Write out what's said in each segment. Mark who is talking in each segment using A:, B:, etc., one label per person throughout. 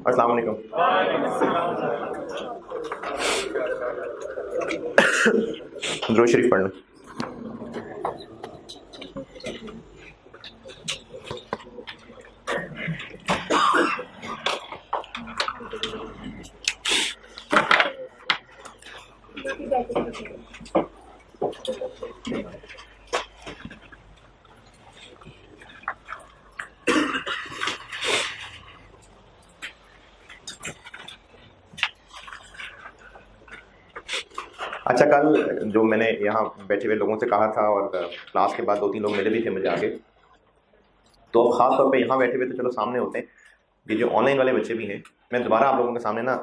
A: अस्सलाम वालेकुम। दुरूद शरीफ पढ़ना। अच्छा, कल जो मैंने यहाँ बैठे हुए लोगों से कहा था और क्लास के बाद 2-3 लोग मिले भी थे मुझे आगे, तो ख़ास तौर पे यहाँ बैठे हुए तो चलो सामने होते हैं, ये जो ऑनलाइन वाले बच्चे भी हैं, मैं दोबारा आप लोगों के सामने ना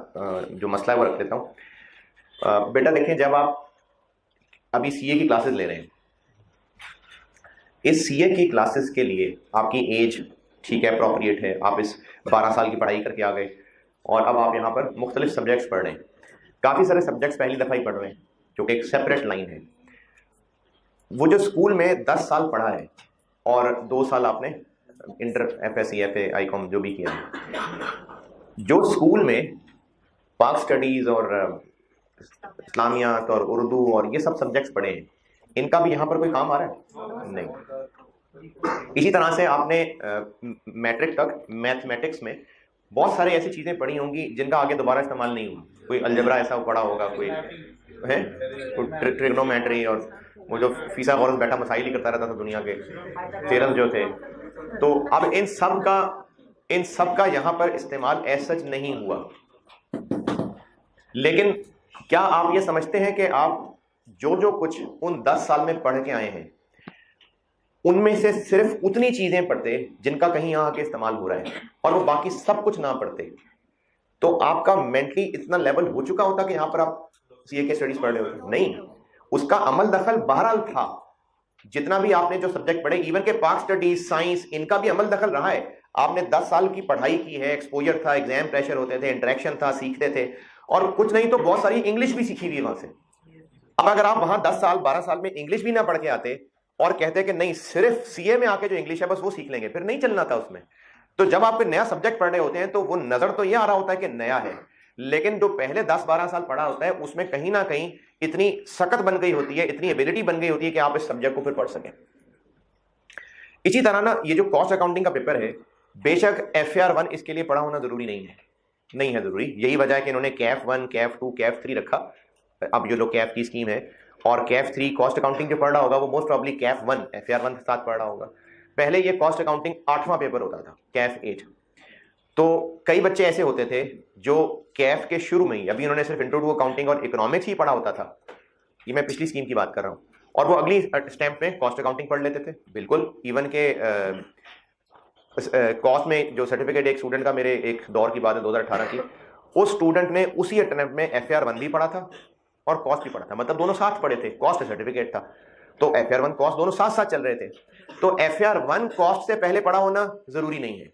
A: जो मसला है वो रख देता हूँ। बेटा देखें, जब आप अभी सीए की क्लासेस ले रहे हैं, इस सीए की क्लासेस के लिए आपकी एज ठीक है, अप्रोप्रिएट है, आप इस 12 साल की पढ़ाई करके आ गए और अब आप यहाँ पर मुख्तलिफ सब्जेक्ट्स पढ़ रहे हैं। काफ़ी सारे सब्जेक्ट्स पहली दफ़ा ही पढ़ रहे हैं, जो कि एक सेपरेट लाइन है। वो जो स्कूल में 10 साल पढ़ा है और 2 साल आपने इंटर एफएससी एफए आईकॉम जो भी किया है, जो स्कूल में पाक स्टडीज़ और इस्लामियात और उर्दू और ये सब सब्जेक्ट्स पढ़े हैं, इनका भी यहाँ पर कोई काम आ रहा है? नहीं। इसी तरह से आपने मैट्रिक तक मैथमेटिक्स में बहुत सारे ऐसी चीज़ें पढ़ी होंगी जिनका आगे दोबारा इस्तेमाल नहीं हुआ। कोई अलजबरा ऐसा पढ़ा होगा, कोई है ट्रिग्नोमेट्री, और वो जो फीसा गौरस बैठा मसाइल ही करता रहता था दुनिया के थ्योरम जो थे। तो अब इन सब का यहाँ पर इस्तेमाल ऐसा सच नहीं हुआ। लेकिन क्या आप ये समझते हैं कि आप जो कुछ उन 10 साल में पढ़ के आए हैं, उनमें से सिर्फ उतनी चीजें पढ़ते जिनका कहीं यहाँ आके इस्तेमाल हो रहा है और वो बाकी सब कुछ ना पढ़ते, तो आपका मेंटली इतना लेवल हो चुका होता कि यहाँ पर आप सीए के स्टडीज पढ़ रहे होते? नहीं, उसका अमल दखल बहरहाल था। जितना भी आपने जो सब्जेक्ट पढ़े, इवन के पाक स्टडीज, साइंस, इनका भी अमल दखल रहा है। आपने 10 साल की पढ़ाई की है, एक्सपोजर था, एग्जाम प्रेशर होते थे, इंटरेक्शन था, सीखते थे, और कुछ नहीं तो बहुत सारी इंग्लिश भी सीखी हुई है वहां से। अब अगर आप वहां 10 साल 12 साल में इंग्लिश भी ना पढ़ के आते और कहते कि नहीं सिर्फ सीए में आके जो इंग्लिश है बस वो सीख लेंगे, फिर नहीं चलना था उसमें। तो जब आप नया सब्जेक्ट पढ़ रहे होते हैं तो वो नजर तो ये आ रहा होता है कि नया है, लेकिन जो पहले 10-12 साल पढ़ा होता है उसमें कहीं ना कहीं इतनी सकत बन गई होती है, इतनी एबिलिटी बन गई होती है कि आप इस सब्जेक्ट को फिर पढ़ सकें। इसी तरह ना ये जो कॉस्ट अकाउंटिंग का पेपर है, बेशक FAR 1 इसके लिए पढ़ा होना जरूरी नहीं है जरूरी। यही वजह है कि इन्होंने कैफ 1, कैफ 2, कैफ 3 रखा। अब जो लोग कैफ की स्कीम है और कैफ 3 कॉस्ट अकाउंटिंग जो पढ़ रहा होगा वो मोस्ट प्रॉब्ली कैफ 1 FAR 1 के साथ पढ़ रहा होगा। पहले ये कॉस्ट अकाउंटिंग 8वां पेपर होता था, कैफ 8। तो कई बच्चे ऐसे होते थे जो कैफ के शुरू में ही, अभी उन्होंने सिर्फ इंट्रो टू अकाउंटिंग और इकोनॉमिक्स ही पढ़ा होता था, ये मैं पिछली स्कीम की बात कर रहा हूँ, और वो अगली स्टैम्प में कॉस्ट अकाउंटिंग पढ़ लेते थे। बिल्कुल इवन के कॉस्ट में जो सर्टिफिकेट एक स्टूडेंट का, मेरे एक दौर की बात है 2018 की, उस स्टूडेंट ने उसी अटेम्प्ट में FAR 1 भी पढ़ा था और कॉस्ट भी पढ़ा था, मतलब दोनों साथ पढ़े थे, कॉस्ट सर्टिफिकेट था, तो FAR 1 कॉस्ट दोनों साथ साथ चल रहे थे। तो FAR 1 कॉस्ट से पहले पढ़ा होना जरूरी नहीं है।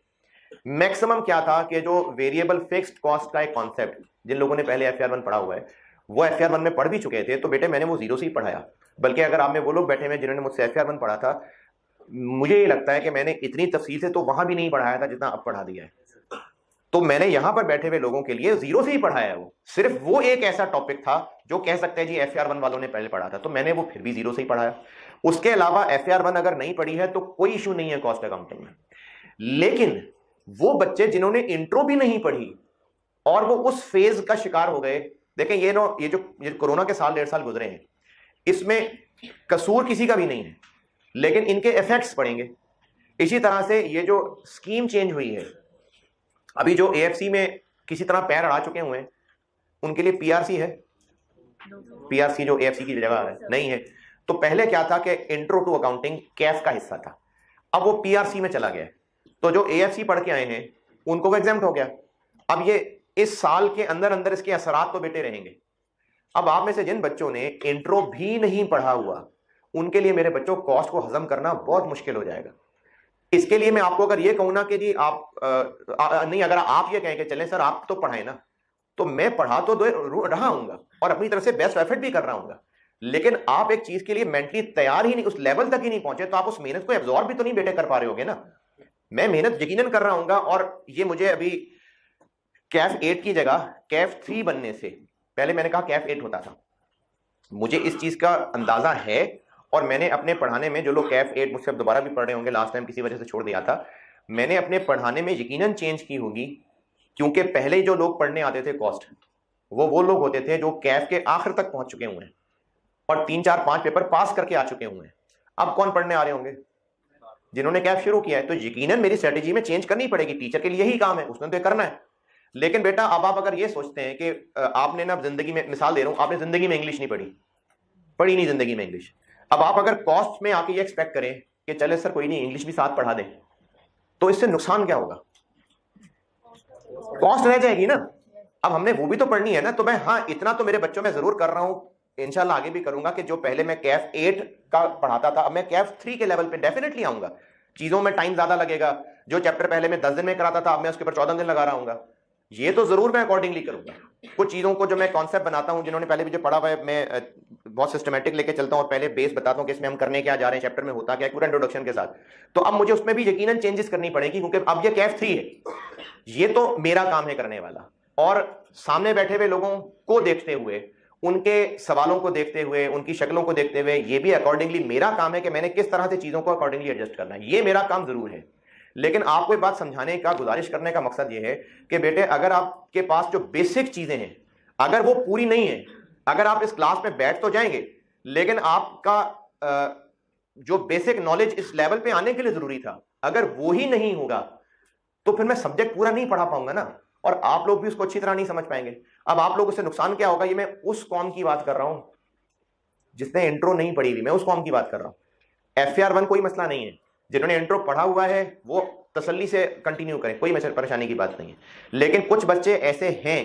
A: मैक्सिमम क्या था कि जो वेरिएबल फिक्स्ड कॉस्ट का एक कॉन्सेप्ट, जिन लोगों ने पहले FAR 1 पढ़ा हुआ है वो FAR 1 में पढ़ भी चुके थे, तो बेटे मैंने वो जीरो से ही पढ़ाया। बल्कि अगर आप में वो लोग बैठे हुए जिन्होंने मुझसे FAR 1 पढ़ा था, मुझे ये लगता है कि मैंने इतनी तफसील से तो वहां भी नहीं पढ़ाया था जितना अब पढ़ा दिया है। तो मैंने यहां पर बैठे हुए लोगों के लिए जीरो से ही पढ़ाया है। वो सिर्फ वो एक ऐसा टॉपिक था जो कह सकते हैं जी FAR 1 वालों ने पहले पढ़ा था, तो मैंने वो फिर भी जीरो से ही पढ़ाया। उसके अलावा FAR 1 अगर नहीं पढ़ी है तो कोई इशू नहीं है कॉस्ट अकाउंटिंग में। लेकिन वो बच्चे जिन्होंने इंट्रो भी नहीं पढ़ी और वो उस फेज का शिकार हो गए, देखें ये जो कोरोना के साल 1.5 साल गुजरे हैं, इसमें कसूर किसी का भी नहीं है, लेकिन इनके इफेक्ट्स पड़ेंगे। इसी तरह से ये जो स्कीम चेंज हुई है, अभी जो AFC में किसी तरह पैर अड़ा चुके हुए हैं उनके लिए PRC है, PRC जो AFC की जगह है नहीं है। तो पहले क्या था कि इंट्रो टू अकाउंटिंग कैफ का हिस्सा था, अब वो PRC में चला गया, तो जो AFC पढ़ के आए हैं उनको वो एग्जाम्प्ट हो गया। अब ये इस साल के अंदर अंदर इसके असरात तो बेटे रहेंगे। अब आप में से जिन बच्चों ने इंट्रो भी नहीं पढ़ा हुआ, उनके लिए मेरे बच्चों कॉस्ट को हजम करना बहुत मुश्किल हो जाएगा। इसके लिए मैं आपको अगर ये कहूं ना कि जी आप नहीं, अगर आप ये कहें कि चलें सर आप तो पढ़ाए ना, तो मैं पढ़ा तो रहा हूंगा और अपनी तरफ से बेस्ट एफर्ट भी कर रहा हूंगा, लेकिन आप एक चीज के लिए मेंटली तैयार ही नहीं, उस लेवल तक ही नहीं पहुंचे, तो आप उस मेहनत को एब्जॉर्ब भी तो नहीं बेटे कर पा रहे होगे ना। मैं मेहनत यकीनन कर रहा हूंगा और ये मुझे अभी कैफ 8 की जगह कैफ 3 बनने से पहले मैंने कहा कैफ 8 होता था। मुझे इस चीज का अंदाजा है और मैंने अपने पढ़ाने में, जो लोग कैफ 8 मुझसे दोबारा भी पढ़ रहे होंगे, लास्ट टाइम किसी वजह से छोड़ दिया था, मैंने अपने पढ़ाने में यकीनन चेंज की होगी, क्योंकि पहले जो लोग पढ़ने आते थे कॉस्ट, वो लोग होते थे जो कैफ के आखिर तक पहुंच चुके हुए हैं और 3 4 5 पेपर पास करके आ चुके हुए हैं। अब कौन पढ़ने आ रहे होंगे? जिन्होंने कैफ शुरू किया है। तो यकीनन मेरी स्ट्रेटेजी में चेंज करनी पड़ेगी। टीचर के लिए यही काम है, उसने तो करना है। लेकिन बेटा अब आप अगर ये सोचते हैं कि आपने ना जिंदगी में, मिसाल दे रहा हूं, आपने जिंदगी में इंग्लिश नहीं पढ़ी नहीं जिंदगी में इंग्लिश, अब आप अगर कॉस्ट में आके ये एक्सपेक्ट करें कि चले सर कोई नहीं इंग्लिश भी साथ पढ़ा दें, तो इससे नुकसान क्या होगा? कॉस्ट रह जाएगी ना। अब हमने वो भी तो पढ़नी है ना। तो मैं, हाँ, इतना तो मेरे बच्चों में जरूर कर रहा हूं, इंशाल्लाह आगे भी करूंगा, कि जो पहले मैं कैफ 8 का पढ़ाता था, अब मैं कैफ 3 के लेवल पे डेफिनेटली आऊंगा। चीजों में टाइम ज्यादा लगेगा। जो चैप्टर पहले मैं 10 दिन में कराता था, अब मैं उसके ऊपर 14 दिन लगा रहा हूँ। ये तो जरूर मैं अकॉर्डिंगली करूंगा। कुछ चीजों को जो मैं कॉन्सेप्ट बनाता हूं, जिन्होंने पहले भी जो पढ़ा हुआ है, मैं बहुत सिस्टमेटिक लेके चलता हूं और पहले बेस बताता हूं कि इसमें हम करने क्या जा रहे हैं, चैप्टर में होता क्या है, पूरा इंट्रोडक्शन के साथ। तो अब मुझे उसमें भी यकीनन चेंजेस करनी पड़ेगी, क्योंकि अब ये कैफ 3 है। ये तो मेरा काम है करने वाला, और सामने बैठे हुए लोगों को देखते हुए, उनके सवालों को देखते हुए, उनकी शक्लों को देखते हुए, ये भी अकॉर्डिंगली मेरा काम है कि मैंने किस तरह से चीजों को अकॉर्डिंगली एडजस्ट करना है। ये मेरा काम जरूर है। लेकिन आपको एक बात समझाने का, गुजारिश करने का मकसद यह है कि बेटे, अगर आपके पास जो बेसिक चीजें हैं, अगर वो पूरी नहीं है, अगर आप इस क्लास में बैठ तो जाएंगे, लेकिन आपका जो बेसिक नॉलेज इस लेवल पे आने के लिए जरूरी था, अगर वो ही नहीं होगा, तो फिर मैं सब्जेक्ट पूरा नहीं पढ़ा पाऊंगा ना, और आप लोग भी उसको अच्छी तरह नहीं समझ पाएंगे। अब आप लोगों से नुकसान क्या होगा? ये मैं उस कौम की बात कर रहा हूं जिसने इंट्रो नहीं पढ़ी हुई, मैं उस कौम की बात कर रहा हूं। FAR 1 कोई मसला नहीं है, जिन्होंने इंट्रो पढ़ा हुआ है वो तसल्ली से कंटिन्यू करें, कोई परेशानी की बात नहीं है। लेकिन कुछ बच्चे ऐसे हैं,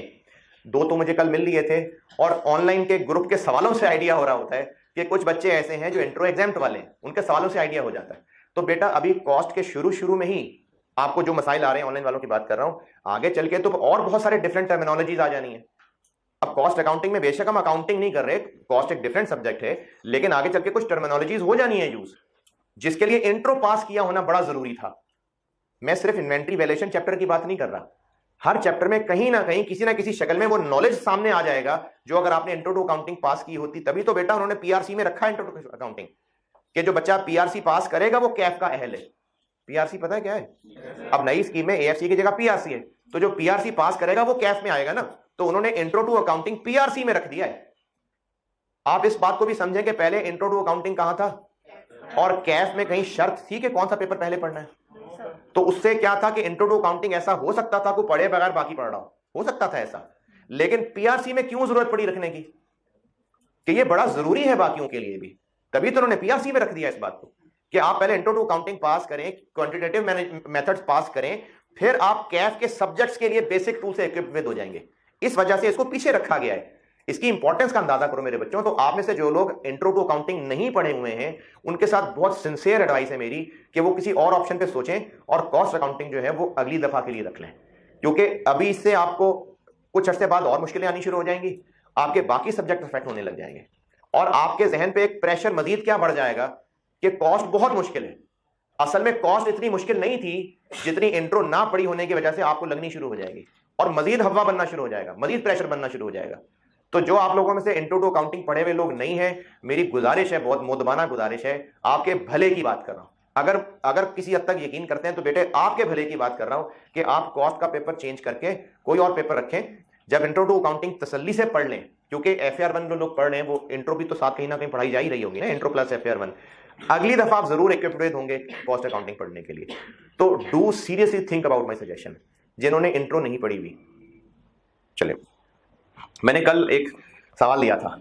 A: 2 तो मुझे कल मिल लिए थे, और ऑनलाइन के ग्रुप के सवालों से आइडिया हो रहा होता है कि कुछ बच्चे ऐसे हैं जो इंट्रो एग्जाम्प्ट वाले हैं, उनके सवालों से आइडिया हो जाता है। तो बेटा, अभी कॉस्ट के शुरू में ही आपको जो मसाइल आ रहे हैं, ऑनलाइन वालों की बात कर रहा हूं, आगे चल के तो और बहुत सारे डिफरेंट टर्मिनोलॉजीज आ जानी है। अब कॉस्ट अकाउंटिंग में बेशक हम अकाउंटिंग नहीं कर रहे, कॉस्ट एक डिफरेंट सब्जेक्ट है, लेकिन आगे चल के कुछ टर्मिनोलॉजीज हो जानी है यूज, जिसके लिए इंट्रो पास किया होना बड़ा जरूरी था। मैं सिर्फ इन्वेंट्री वैल्यूएशन चैप्टर की बात नहीं कर रहा। हर चैप्टर में कहीं ना कहीं, किसी ना किसी शक्ल में वो नॉलेज सामने आ जाएगा, जो अगर आपने इंट्रो टू अकाउंटिंग पास की होती, तभी तो बेटा उन्होंने PRC में रखा है इंट्रो टू अकाउंटिंग, कि जो बच्चा PRC पास करेगा वो कैफ का अहल है। PRC पता है क्या है? अब नई स्कीम में AFC की जगह PRC है, तो जो PRC पास करेगा वो कैफ में आएगा ना। तो उन्होंने इंट्रो टू अकाउंटिंग PRC में रख दिया है। आप इस बात को भी समझें कि पहले इंट्रो टू अकाउंटिंग कहां था, और कैफ में कहीं शर्त थी कि कौन सा पेपर पहले पढ़ना है? तो उससे क्या था कि इंट्रो टू अकाउंटिंग ऐसा हो सकता था, कोई पढ़े बगैर बाकी पढ़ रहा हो सकता था ऐसा। लेकिन PRC में क्यों जरूरत पड़ी रखने की, कि ये बड़ा जरूरी है बाकियों के लिए भी, तभी तो उन्होंने PRC में रख दिया इस बात को, कि आप पहले इंट्रो टू अकाउंटिंग पास करें, क्वांटिटेटिव मेथड्स पास करें, फिर आप कैफ के सब्जेक्ट्स के लिए बेसिक टूल से इक्विप्ड हो जाएंगे। इस वजह से इसको पीछे रखा गया है। इसकी इंपॉर्टेंस का अंदाजा करो मेरे बच्चों। तो आप में से जो लोग इंट्रो टू अकाउंटिंग नहीं पढ़े हुए हैं, उनके साथ बहुत सिंसियर एडवाइस है मेरी कि वो किसी और ऑप्शन पे सोचें, और कॉस्ट अकाउंटिंग जो है वो अगली दफा के लिए रख लें, क्योंकि अभी इससे आपको कुछ अर्से बाद और मुश्किलें आनी शुरू हो जाएंगी, आपके बाकी सब्जेक्ट अफेक्ट होने लग जाएंगे, और आपके जहन पे एक प्रेशर मजीद क्या बढ़ जाएगा कि कॉस्ट बहुत मुश्किल है। असल में कॉस्ट इतनी मुश्किल नहीं थी जितनी इंट्रो ना पढ़ी होने की वजह से आपको लगनी शुरू हो जाएगी, और मजीद हवा बनना शुरू हो जाएगा, मजीद प्रेशर बनना शुरू हो जाएगा। तो जो आप लोगों में से इंट्रो टू अकाउंटिंग पढ़े हुए लोग नहीं है, मेरी गुजारिश है, बहुत मोदबाना गुजारिश है, आपके भले की बात कर रहा हूं। अगर किसी हद तक यकीन करते हैं तो बेटे आपके भले की बात कर रहा हूं कि आप कॉस्ट का पेपर चेंज करके कोई और पेपर रखें। जब इंट्रो टू अकाउंटिंग तसल्ली से पढ़ लें, क्योंकि FAR 1 जो लोग पढ़ रहे हैं वो इंट्रो भी तो साथ कहीं ना कहीं पढ़ाई जा ही रही होगी ना, इंट्रो प्लस FAR 1। अगली दफा आप जरूर इक्विप्ड होंगे कॉस्ट अकाउंटिंग पढ़ने के लिए। तो do seriously think about my suggestion, जिन्होंने इंट्रो नहीं पढ़ी हुई। चले, मैंने कल एक सवाल लिया था,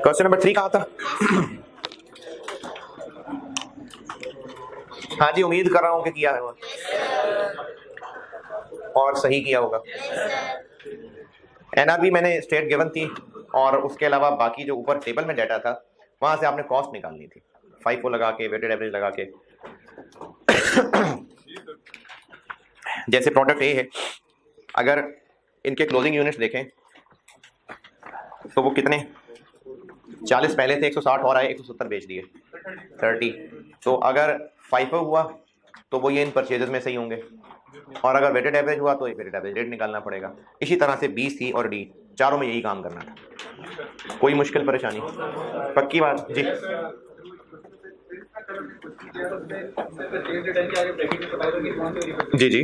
A: क्वेश्चन नंबर 3 कहाँ था? हाँ जी, उम्मीद कर रहा हूं कि किया है और सही किया होगा। एनआरबी मैंने स्टेट गिवन थी और उसके अलावा बाकी जो ऊपर टेबल में डाटा था वहां से आपने कॉस्ट निकालनी थी, FIFO लगा के, वेटेड एवरेज लगा के। जैसे प्रोडक्ट ए है, अगर इनके क्लोजिंग यूनिट्स देखें तो वो कितने 40 पहले थे, 160 और आए, 170 बेच दिए, 30। तो अगर FIFO हुआ तो वो ये इन परचेजेस में सही होंगे, और अगर वेटेड एवरेज हुआ तो वेटेड एवरेज रेट निकालना पड़ेगा। इसी तरह से बी, सी और डी चारों में यही काम करना था। कोई मुश्किल परेशानी? पक्की बात जी। जी जी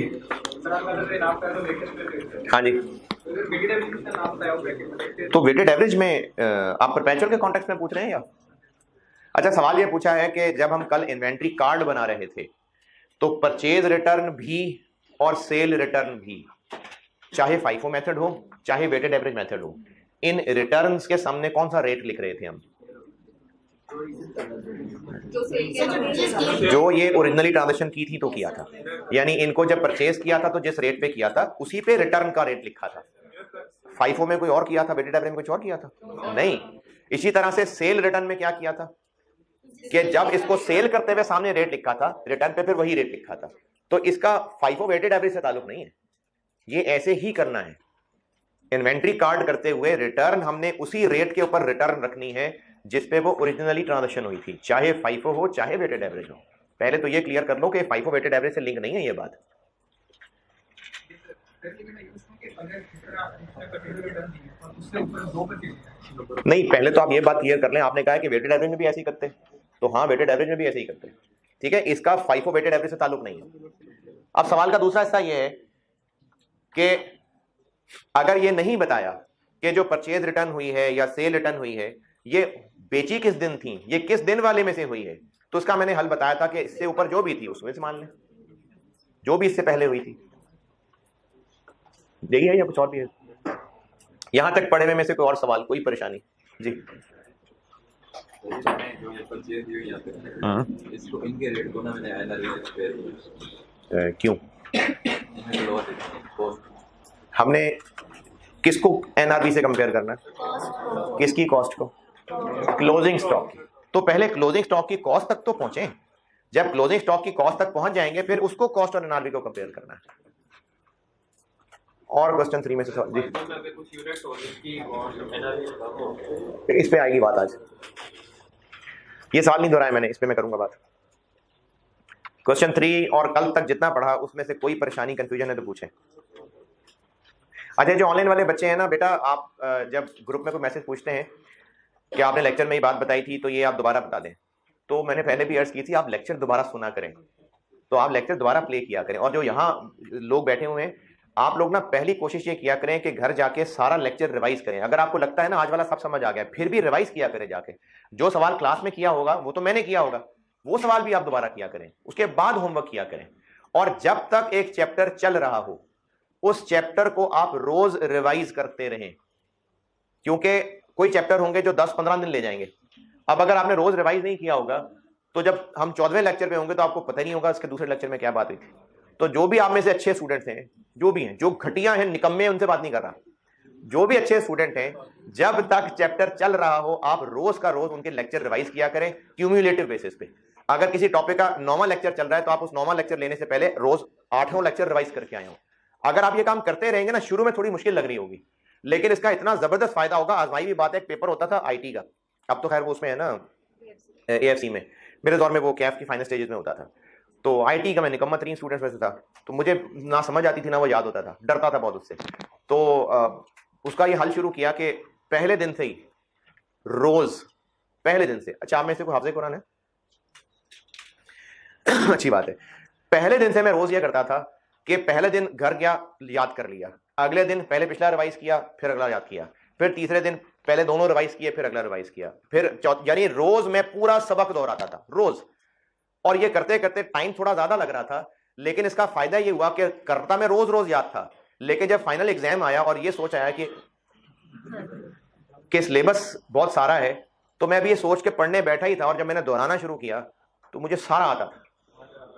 A: हाँ जी। तो वेटेड एवरेज में आप परपेचुअल के कॉन्टेक्स्ट में पूछ रहे हैं या? अच्छा, सवाल ये पूछा है कि जब हम कल इन्वेंट्री कार्ड बना रहे थे तो परचेज रिटर्न भी और सेल रिटर्न भी, चाहे FIFO मेथड हो चाहे वेटेड एवरेज मेथड हो, इन रिटर्न्स के सामने कौन सा रेट लिख रहे थे हम? जो ये ओरिजिनली ट्रांजैक्शन की थी तो किया था, यानी इनको जब परचेज किया था तो जिस रेट पे किया था उसी पे रिटर्न का रेट लिखा था। FIFO में कोई और किया था, वेटेड एवरेज में कुछ और किया था? नहीं। इसी तरह से सेल रिटर्न में क्या किया था कि जब इसको सेल करते हुए सामने रेट लिखा था, रिटर्न पे फिर वही रेट लिखा था। तो इसका FIFO वेटेड एवरेज से ताल्लुक नहीं है, ये ऐसे ही करना है। इन्वेंट्री कार्ड करते हुए रिटर्न हमने उसी रेट के ऊपर रिटर्न रखनी है जिस पे वो ओरिजिनली ट्रांजैक्शन हुई थी, चाहे FIFO हो चाहे वेटेड एवरेज हो। पहले तो ये क्लियर कर लो कि FIFO वेटेड एवरेज से लिंक नहीं है ये बात। नहीं, पहले तो आप ये बात क्लियर कर लें। आपने कहा है कि वेटेड एवरेज में भी ऐसे ही करते हैं, तो हाँ, वेटेड एवरेज में भी ऐसे ही करते हैं, ठीक है। इसका FIFO वेटेड एवरेज से ताल्लुक नहीं है। अब सवाल का दूसरा हिस्सा ये है कि अगर ये नहीं बताया कि जो परचेज रिटर्न हुई है या सेल रिटर्न हुई है ये बेची किस दिन थी, ये किस दिन वाले में से हुई है, तो उसका मैंने हल बताया था कि इससे ऊपर जो भी थी उसमें से मान लें, जो भी इससे पहले हुई थी। यही है या कुछ और भी है? यहां तक पढ़े में से कोई और सवाल, कोई परेशानी? जी।
B: इसको इनके रेट को ना मैंने
A: क्यों हमने किसको NRV से कंपेयर करना है? किसकी कॉस्ट को? क्लोजिंग स्टॉक की। तो पहले क्लोजिंग स्टॉक की कॉस्ट तक तो पहुंचे, जब क्लोजिंग स्टॉक की कॉस्ट तक पहुंच जाएंगे फिर उसको कॉस्ट और NRV को कंपेयर करना है। और क्वेश्चन 3 में से जी, इस पे आएगी बात आज। ये सवाल नहीं दोहराया मैंने, इस पे मैं करूंगा बात। क्वेश्चन 3 और कल तक जितना पढ़ा उसमें से कोई परेशानी कंफ्यूजन है तो पूछें। अच्छा, जो ऑनलाइन वाले बच्चे हैं ना बेटा, आप जब ग्रुप में कोई मैसेज पूछते हैं कि आपने लेक्चर में ही बात बताई थी तो ये आप दोबारा बता दें, तो मैंने पहले भी अर्ज की थी आप लेक्चर दोबारा सुना करें, तो आप लेक्चर दोबारा प्ले किया करें। और जो यहाँ लोग बैठे हुए हैं, आप लोग ना पहली कोशिश ये किया करें कि घर जाके सारा लेक्चर रिवाइज करें। अगर आपको लगता है ना आज वाला सब समझ आ गया, फिर भी रिवाइज किया करें जाके। जो सवाल क्लास में किया होगा वो तो मैंने किया होगा, वो सवाल भी आप दोबारा किया करें, उसके बाद होमवर्क किया करें। और जब तक एक चैप्टर चल रहा हो उस चैप्टर को आप रोज रिवाइज करते रहें, क्योंकि कोई चैप्टर होंगे जो 10-15 दिन ले जाएंगे। अब अगर आपने रोज रिवाइज नहीं किया होगा तो जब हम 14वें लेक्चर पे होंगे तो आपको पता नहीं होगा इसके दूसरे लेक्चर में क्या बात हुई थी। तो जो भी आप में से अच्छे स्टूडेंट्स हैं, जो भी हैं, जो घटिया हैं, निकम्मे हैं, उनसे बात नहीं कर रहा, जो भी अच्छे स्टूडेंट हैं, जब तक चैप्टर चल रहा हो आप रोज का रोज उनके लेक्चर रिवाइज किया करें क्यूमुलेटिव बेसिस पे। अगर किसी टॉपिक का 9वां लेक्चर चल रहा है तो आप उस 9वां लेक्चर लेने से पहले रोज 8वां लेक्चर रिवाइज करके आए हो। अगर आप ये काम करते रहेंगे ना, शुरू में थोड़ी मुश्किल लग रही होगी, लेकिन इसका इतना जबरदस्त फायदा होगा। आजमाई भी बात है, एक पेपर होता था IT का, अब तो खैर वो उसमें है ना AFC में, मेरे दौर में वो कैफ की फाइनल स्टेजेस में होता था। तो IT का मैं निकम्मा 3 स्टूडेंट्स में से था, तो मुझे ना समझ आती थी ना वो याद होता था, डरता था बहुत उससे। तो उसका ये हल शुरू किया कि पहले दिन से ही रोज, पहले दिन से, अच्छा आप में से कोई हाफिज़े कुरान है? अच्छी बात है। पहले दिन से मैं रोज ये करता था कि पहले दिन घर गया याद कर लिया, अगले दिन पहले पिछला रिवाइज किया फिर अगला याद किया, फिर तीसरे दिन पहले दोनों रिवाइज किए फिर अगला रिवाइज किया, फिर यानी रोज मैं पूरा सबक दोहराता था रोज। और ये करते करते टाइम थोड़ा ज्यादा लग रहा था, लेकिन इसका फायदा ये हुआ कि करता मैं रोज रोज याद था, लेकिन जब फाइनल एग्जाम आया और ये सोच आया कि सिलेबस बहुत सारा है तो मैं अभी ये सोच के पढ़ने बैठा ही था, और जब मैंने दोहराना शुरू किया तो मुझे सारा आता था।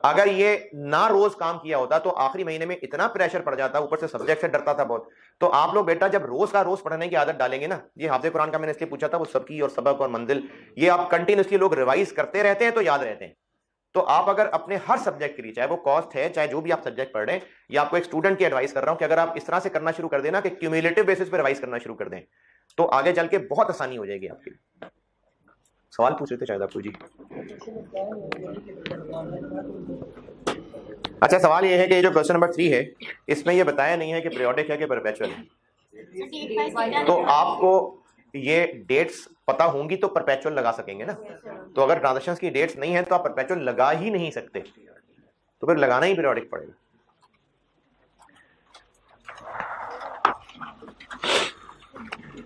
A: अगर ये ना रोज काम किया होता तो आखिरी महीने में इतना प्रेशर पड़ जाता, ऊपर से सब्जेक्ट से डरता था बहुत। तो आप लोग बेटा जब रोज का रोज पढ़ने की आदत डालेंगे ना, ये हाफिज़ कुरान का मैंने इसलिए पूछा था, वो सबकी और सबक और मंजिल, ये आप कंटिन्यूसली लोग रिवाइज करते रहते हैं तो याद रहते हैं। तो आप अगर अपने हर सब्जेक्ट के लिए, चाहे वो कॉस्ट है चाहे जो भी आप सब्जेक्ट पढ़ रहे हैं, या आपको एक स्टूडेंट की एडवाइस कर रहा हूं कि अगर आप इस तरह से करना शुरू कर देना कि क्यूमुलेटिव बेसिस पे रिवाइज करना शुरू कर दें, तो आगे चल के बहुत आसानी हो जाएगी आपकी। सवाल पूछ रहे थे शायद आपको जी। अच्छा, सवाल ये है कि जो क्वेश्चन नंबर 3 है, इसमें ये बताया नहीं है कि पीरियोडिक है कि परपेचुअल है। तो आपको ये डेट्स पता होंगी तो परपेचुअल लगा सकेंगे ना। तो अगर ट्रांजैक्शंस की डेट्स नहीं है तो आप परपेचुअल लगा ही नहीं सकते, तो फिर लगाना ही पीरियोडिक पड़ेगा।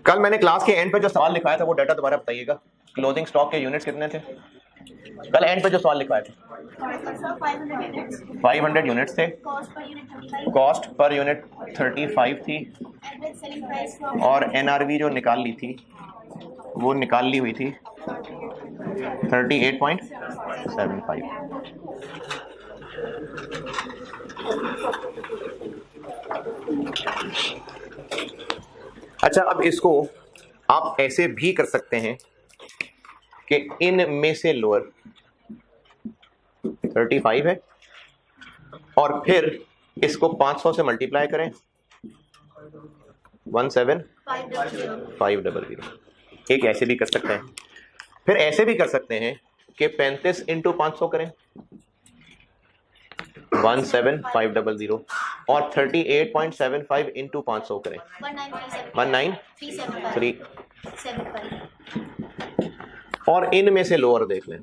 A: कल मैंने क्लास के एंड पे जो सवाल लिखवाया था वो डाटा दोबारा बताइएगा। क्लोजिंग स्टॉक के यूनिट्स कितने थे? कल एंड पे जो सवाल लिखवाए थे 500 यूनिट्स थे, कॉस्ट पर यूनिट 35 थी, और एनआरवी जो निकाल ली थी वो निकाल ली हुई थी 38.75। अच्छा, अब इसको आप ऐसे भी कर सकते हैं कि इन में से लोअर 35 है और फिर इसको 500 से मल्टीप्लाई करें 17500। एक ऐसे भी कर सकते हैं, फिर ऐसे भी कर सकते हैं कि 35 इंटू 500 करें 17500, और 38.75 इंटू 500 करें 19375। और इन में से लोअर देख लें,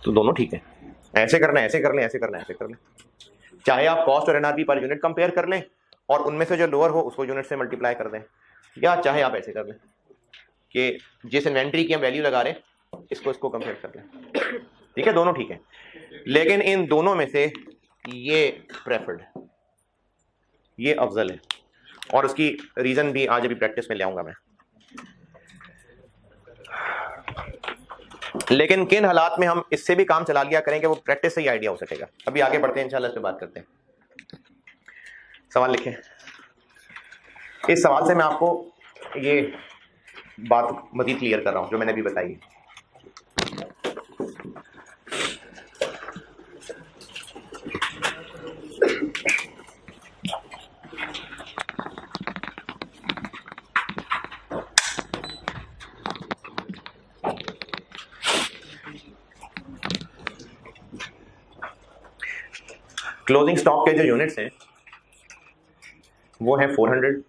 A: तो दोनों ठीक है। ऐसे करना है, ऐसे कर लें, ऐसे करना है, ऐसे कर लें। चाहे आप कॉस्ट और एनआरबी पर यूनिट कंपेयर कर लें और उनमें से जो लोअर हो उसको यूनिट से मल्टीप्लाई कर दें, या चाहे आप ऐसे कर लें कि जिस इन्वेंट्री की हम वैल्यू लगा रहे हैं इसको कंपेयर कर लें। ठीक है, दोनों ठीक है, लेकिन इन दोनों में से ये प्रेफर्ड, ये अफजल है, और उसकी रीजन भी आज अभी प्रैक्टिस में ले आऊंगा मैं। लेकिन किन हालात में हम इससे भी काम चला लिया करेंगे वो प्रैक्टिस से ही आइडिया हो सकेगा। अभी आगे बढ़ते हैं, इंशाल्लाह इस पे बात करते हैं। सवाल लिखें। इस सवाल से मैं आपको ये बात मजीद क्लियर कर रहा हूं जो मैंने अभी बताई। क्लोजिंग स्टॉक के जो यूनिट्स हैं वो है 400।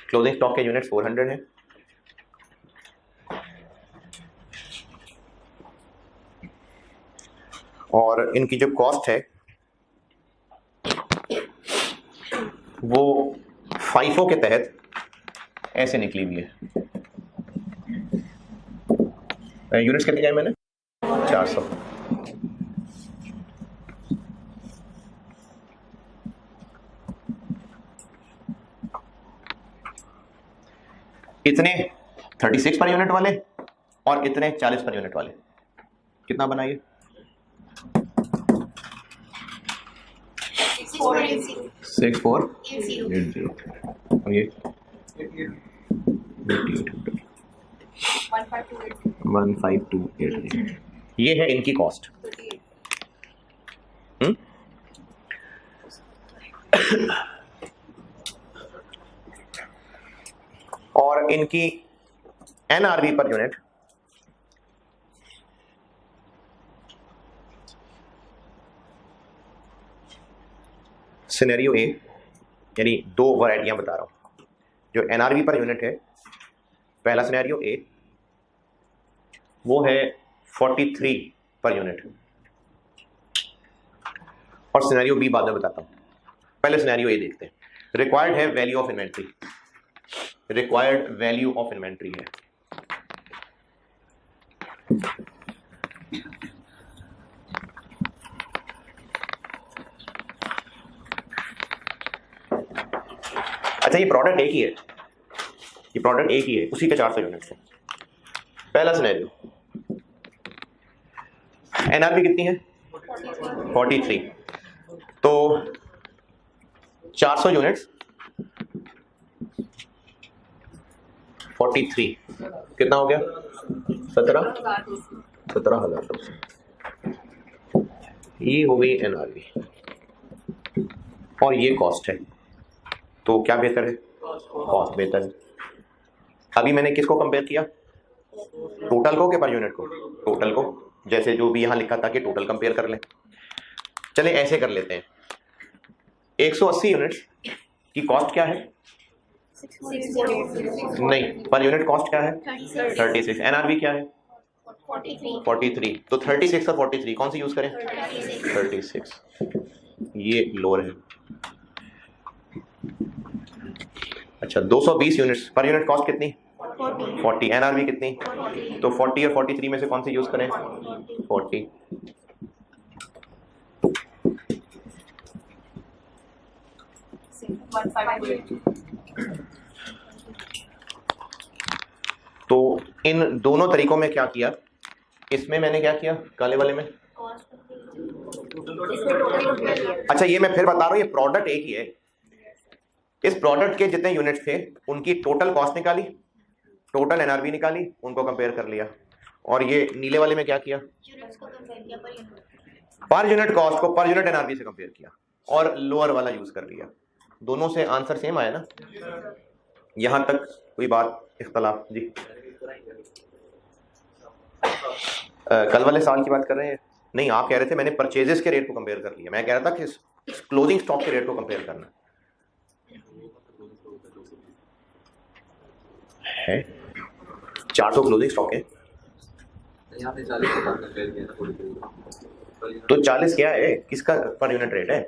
A: क्लोजिंग स्टॉक के यूनिट्स 400 हैं, और इनकी जो कॉस्ट है वो फाइफो के तहत ऐसे निकली हुई है। यूनिट्स कितने जाए मैंने 400। इतने 36 पर यूनिट वाले और इतने 40 पर यूनिट वाले, कितना बनाइए 6480, और ये 15280। ये है इनकी कॉस्ट। और इनकी एनआरवी पर यूनिट सिनेरियो ए, यानी दो वैरायटियां बता रहा हूं। जो एनआरवी पर यूनिट है, पहला सिनेरियो ए वो है 43 पर यूनिट, और सिनेरियो बी बाद में बताता हूं। पहले सिनेरियो ए देखते हैं। रिक्वायर्ड है value of inventory, required value of inventory है अच्छा ये प्रोडक्ट एक ही है, ये प्रोडक्ट एक ही है, उसी के 400 यूनिट्स है। पहला सिनेरियो, एनआरबी कितनी है 43, तो 400 यूनिट्स 43 कितना हो गया 17,000। ये हो गई एनआरबी और ये कॉस्ट है, तो क्या बेहतर है, कॉस्ट बेहतर है। अभी मैंने किसको कंपेयर किया, टोटल को कि पर यूनिट को, टोटल को, जैसे जो भी यहां लिखा था कि टोटल कंपेयर कर लें। चले ऐसे कर लेते हैं, 180 यूनिट्स की कॉस्ट क्या है, नहीं पर यूनिट कॉस्ट क्या है 36, एनआरबी क्या है 43, तो 36 और 43 कौन सी यूज करें, 36, ये लोअर है। अच्छा 220 यूनिट्स पर यूनिट कॉस्ट कितनी 40, एनआरबी कितनी, तो 40 और 43 में से कौन सी यूज करें 40। तो इन दोनों तरीकों में क्या किया, इसमें मैंने क्या किया काले वाले में, अच्छा ये मैं फिर बता रहा हूं, ये प्रोडक्ट एक ही है, इस प्रोडक्ट के जितने यूनिट्स थे उनकी टोटल कॉस्ट निकाली, टोटल एनआरबी निकाली, उनको कंपेयर कर लिया, और ये नीले वाले में क्या किया, पर यूनिट कॉस्ट को पर यूनिट एनआरबी से कंपेयर किया और लोअर वाला यूज कर लिया। दोनों से आंसर सेम आया ना, यहां तक कोई बात इख्तलाफ जी। कल वाले साल की बात कर रहे हैं, नहीं आप कह रहे थे मैंने परचेजेस के रेट को कंपेयर कर लिया, मैं कह रहा था कि क्लोजिंग स्टॉक के रेट को कंपेयर करना है। 400 क्लोजिंग स्टॉक है, तो 40 क्या है, किसका पर यूनिट रेट है,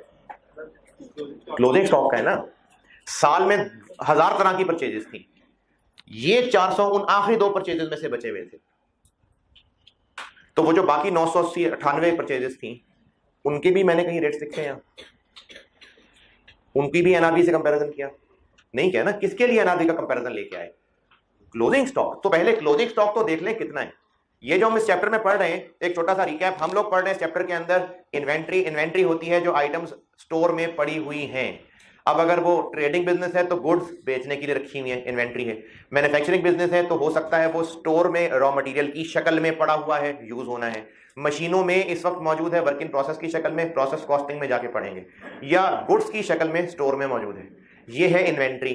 A: क्लोजिंग स्टॉक का है ना। साल में 1000 तरह की परचेजेस थी, ये 400 उन आखिरी 2 परचेजेस में से बचे हुए थे, तो वो जो बाकी 980 98 परचेजेस थी उनके भी मैंने कहीं रेट्स लिखे हैं, उनकी भी एनआरबी से कंपैरिजन किया, नहीं किया ना। किसके लिए एनआरबी का कंपैरिजन लेके आए, क्लोजिंग स्टॉक। तो पहले क्लोजिंग स्टॉक तो देख लें कितना है। ये जो हम इस चैप्टर में पढ़ रहे हैं, एक छोटा सा रिकैप, हम लोग पढ़ रहे हैं इस चैप्टर के अंदर इन्वेंट्री होती है जो आइटम्स स्टोर में पड़ी हुई हैं। अब अगर वो ट्रेडिंग बिजनेस है तो गुड्स बेचने के लिए रखी हुई है, इन्वेंट्री है। मैन्युफैक्चरिंग बिजनेस है तो हो सकता है वो स्टोर में रॉ मटेरियल की शक्ल में पड़ा हुआ है, यूज होना है। मशीनों में इस वक्त मौजूद है, वर्क इन प्रोसेस की शक्ल में, प्रोसेस कॉस्टिंग में जाके पढ़ेंगे, या गुड्स की शक्ल में स्टोर में मौजूद है। ये है इन्वेंट्री।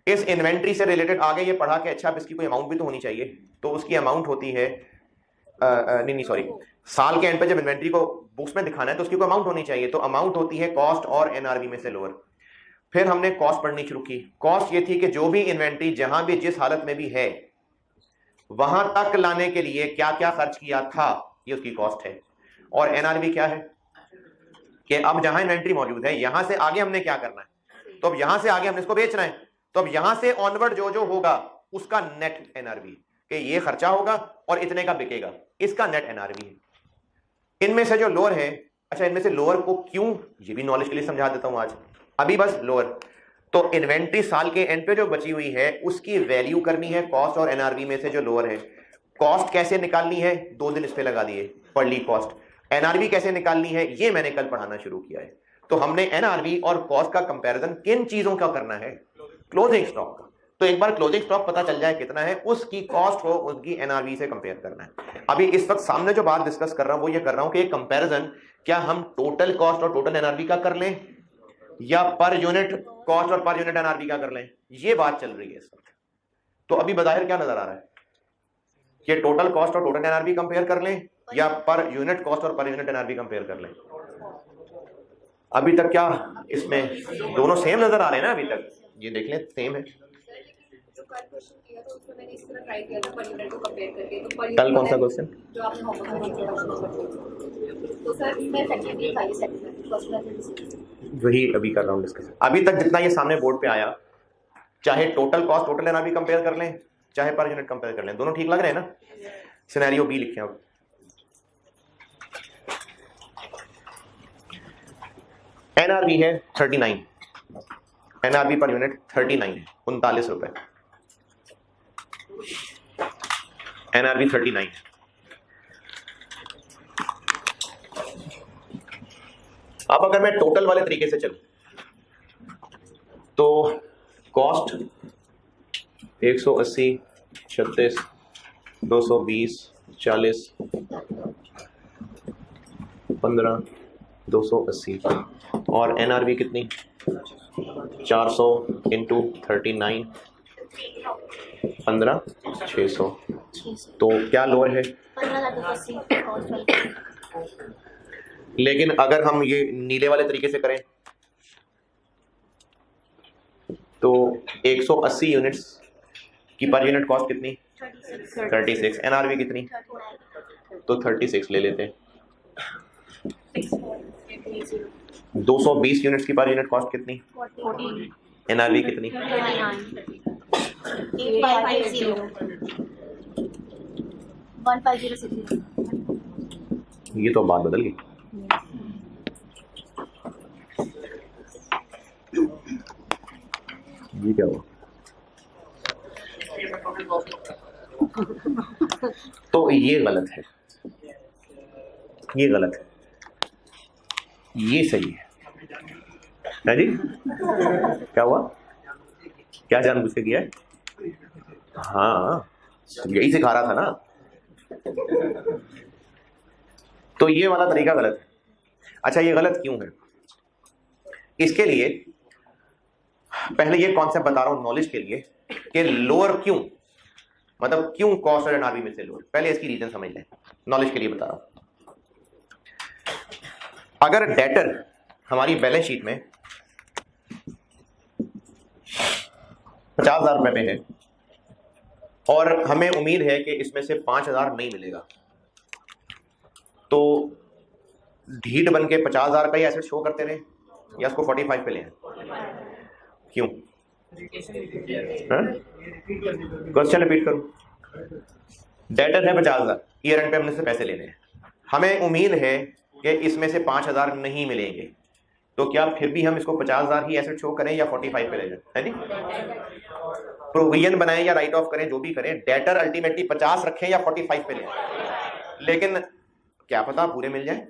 A: इस इन्वेंट्री से रिलेटेड आगे ये पढ़ा के अच्छा अब इसकी कोई अमाउंट भी तो होनी चाहिए, तो उसकी अमाउंट होती है सॉरी, साल के एंड पे जब इन्वेंट्री को बुक्स में दिखाना है तो उसकी कोई अमाउंट होनी चाहिए, तो अमाउंट होती है कॉस्ट और एनआरबी में से लोअर। फिर हमने कॉस्ट पढ़नी शुरू की। कॉस्ट ये थी कि जो भी इन्वेंट्री जहां भी जिस हालत में भी है वहां तक लाने के लिए क्या क्या खर्च किया था, ये उसकी कॉस्ट है। और एनआरबी क्या है कि अब जहां इन्वेंट्री मौजूद है यहां से आगे हमने क्या करना है, तो अब यहां से आगे हमने इसको बेचना है, तो अब यहां से ऑनवर्ड जो जो होगा उसका नेट एनआरबी, कि ये खर्चा होगा और इतने का बिकेगा, इसका नेट एनआरबी है। इनमें से जो लोअर है, अच्छा इनमें से लोअर को क्यों, ये भी नॉलेज के लिए समझा देता हूं आज, अभी बस लोअर। तो इन्वेंट्री साल के एंड पे जो बची हुई है उसकी वैल्यू करनी है कॉस्ट और एनआरबी में से जो लोअर है। कॉस्ट कैसे निकालनी है, 2 दिन इस पे लगा दिए, पढ़ ली कॉस्ट। एनआरबी कैसे निकालनी है ये मैंने कल पढ़ाना शुरू किया है। तो हमने एनआरबी और कॉस्ट का कंपैरिजन किन चीजों का करना है, क्लोजिंग स्टॉक का। तो एक बार क्लोजिंग स्टॉक पता चल जाए कितना है, उसकी कॉस्ट को उसकी एनआरबी से कंपेयर करना है। अभी इस वक्त सामने जो बात डिस्कस कर रहा हूं वो ये कर रहा हूं कि कंपैरिजन क्या हम टोटल कॉस्ट और टोटल एनआरबी का कर लें या पर यूनिट कॉस्ट और पर यूनिट एनआरबी का कर लें, ये बात चल रही है इस वक्त। तो अभी बज़ाहिर क्या नजर आ रहा है कि टोटल कॉस्ट और टोटल एनआरबी कंपेयर कर लें या पर यूनिट कॉस्ट और पर यूनिट एनआरबी कंपेयर कर लें। अभी तक क्या इसमें दोनों सेम नजर आ रहे हैं ना, अभी तक ये देख लें सेम है। कल कौन सा क्वेश्चन, वही अभी कर रहा हूँ डिस्कस। अभी तक जितना ये सामने बोर्ड पे आया, चाहे total cost total NRB compare कर लें चाहे पर यूनिट कंपेयर कर लें, दोनों ठीक लग रहे हैं ना। सिनेरियो बी लिखे अब, एनआरबी है 39, एनआरबी पर यूनिट 39 है, 39 रुपए। एनआरबी 39 है। अब अगर मैं टोटल वाले तरीके से चलूं तो कॉस्ट 180, 36, 220, 40, 15, 280 और एनआरबी कितनी 400 इंटू 39, 15, 600। तो क्या लोअर है? लेकिन अगर हम ये नीले वाले तरीके से करें तो 180 यूनिट्स की पर यूनिट कॉस्ट कितनी 36, एनआरबी कितनी तो 36 ले लेते हैं। 220 यूनिट्स की पर यूनिट कॉस्ट कितनी, एनआरबी कितनी
B: 15060।
A: ये तो बात बदल गई। ये क्या हुआ? तो ये गलत है, ये गलत है, ये सही है जी। क्या हुआ? क्या जानबूझ के किया है? हाँ, यही सिखा रहा था ना। तो ये वाला तरीका गलत है। अच्छा, ये गलत क्यों है? इसके लिए पहले ये कॉन्सेप्ट बता रहा हूं नॉलेज के लिए कि लोअर क्यों, मतलब क्यों कॉस्ट और एनआरबी में से लोअर। पहले इसकी रीजन समझ लें, नॉलेज के लिए बता रहा हूं। अगर डेटर हमारी बैलेंस शीट में 50,000 रुपए पे है और हमें उम्मीद है कि इसमें से 5,000 नहीं मिलेगा, तो ढीठ बन के 50,000 का ही एसेट शो करते रहे या उसको 45 पे ले आए? क्यों? क्वेश्चन रिपीट करूं। डेटर है 50,000, ईयर एंड पे हमने से पैसे लेने हैं, हमें उम्मीद है कि इसमें से 5,000 नहीं मिलेंगे, तो क्या फिर भी हम इसको 50,000 ही एसेट शो करें या 45 पे ले जाए? है नहीं, प्रोविजन बनाएं या राइट ऑफ करें, जो भी करें, डेटर अल्टीमेटली 50 रखें या 45 पे ले, लेकिन क्या पता पूरे मिल जाए।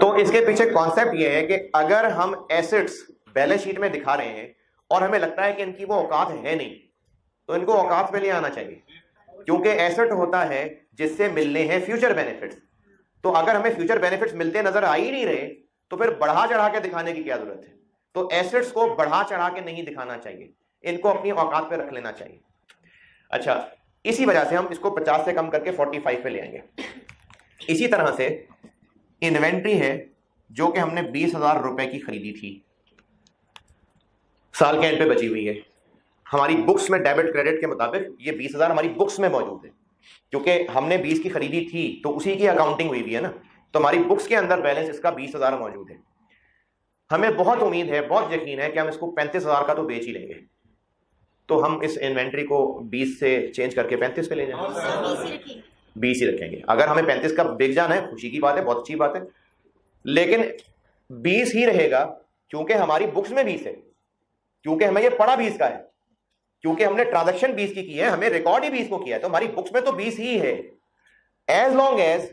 A: तो इसके पीछे कॉन्सेप्ट ये है कि अगर हम एसेट्स बैलेंस शीट में दिखा रहे हैं और हमें लगता है कि इनकी वो औकात है नहीं, तो इनको औकात पे ले आना चाहिए, क्योंकि एसेट होता है जिससे मिलने हैं फ्यूचर बेनिफिट्स। तो अगर हमें फ्यूचर बेनिफिट्स मिलते नजर आ ही नहीं रहे तो फिर बढ़ा चढ़ा के दिखाने की क्या जरूरत है? तो एसेट्स को बढ़ा चढ़ा के नहीं दिखाना चाहिए, इनको अपनी औकात पे रख लेना चाहिए। अच्छा, इसी वजह से हम इसको 50 से कम करके 45 पे ले आएंगे। इसी तरह से इन्वेंट्री है जो कि हमने 20,000 रुपए की खरीदी थी, साल के एंड पे बची हुई है। हमारी बुक्स में डेबिट क्रेडिट के मुताबिक ये 20,000 हमारी बुक्स में मौजूद है, क्योंकि हमने 20 की खरीदी थी तो उसी की अकाउंटिंग हुई है ना, तो हमारी बुक्स के अंदर बैलेंस इसका 20,000 मौजूद है। हमें बहुत उम्मीद है, बहुत यकीन है कि हम इसको 35,000 का तो बेच ही लेंगे, तो हम इस इन्वेंट्री को 20 से चेंज करके 35 पे ले जाएंगे, 20 ही रखेंगे। अगर हमें 35 का बिक जाना है, खुशी की बात है, बहुत अच्छी बात है, लेकिन 20 ही रहेगा क्योंकि हमारी बुक्स में 20 है, क्योंकि हमें ये पड़ा 20 का है, क्योंकि हमने ट्रांजैक्शन 20 की है, हमें रिकॉर्ड ही 20 को किया है, तो हमारी बुक्स में तो 20 ही है। एज लॉन्ग एज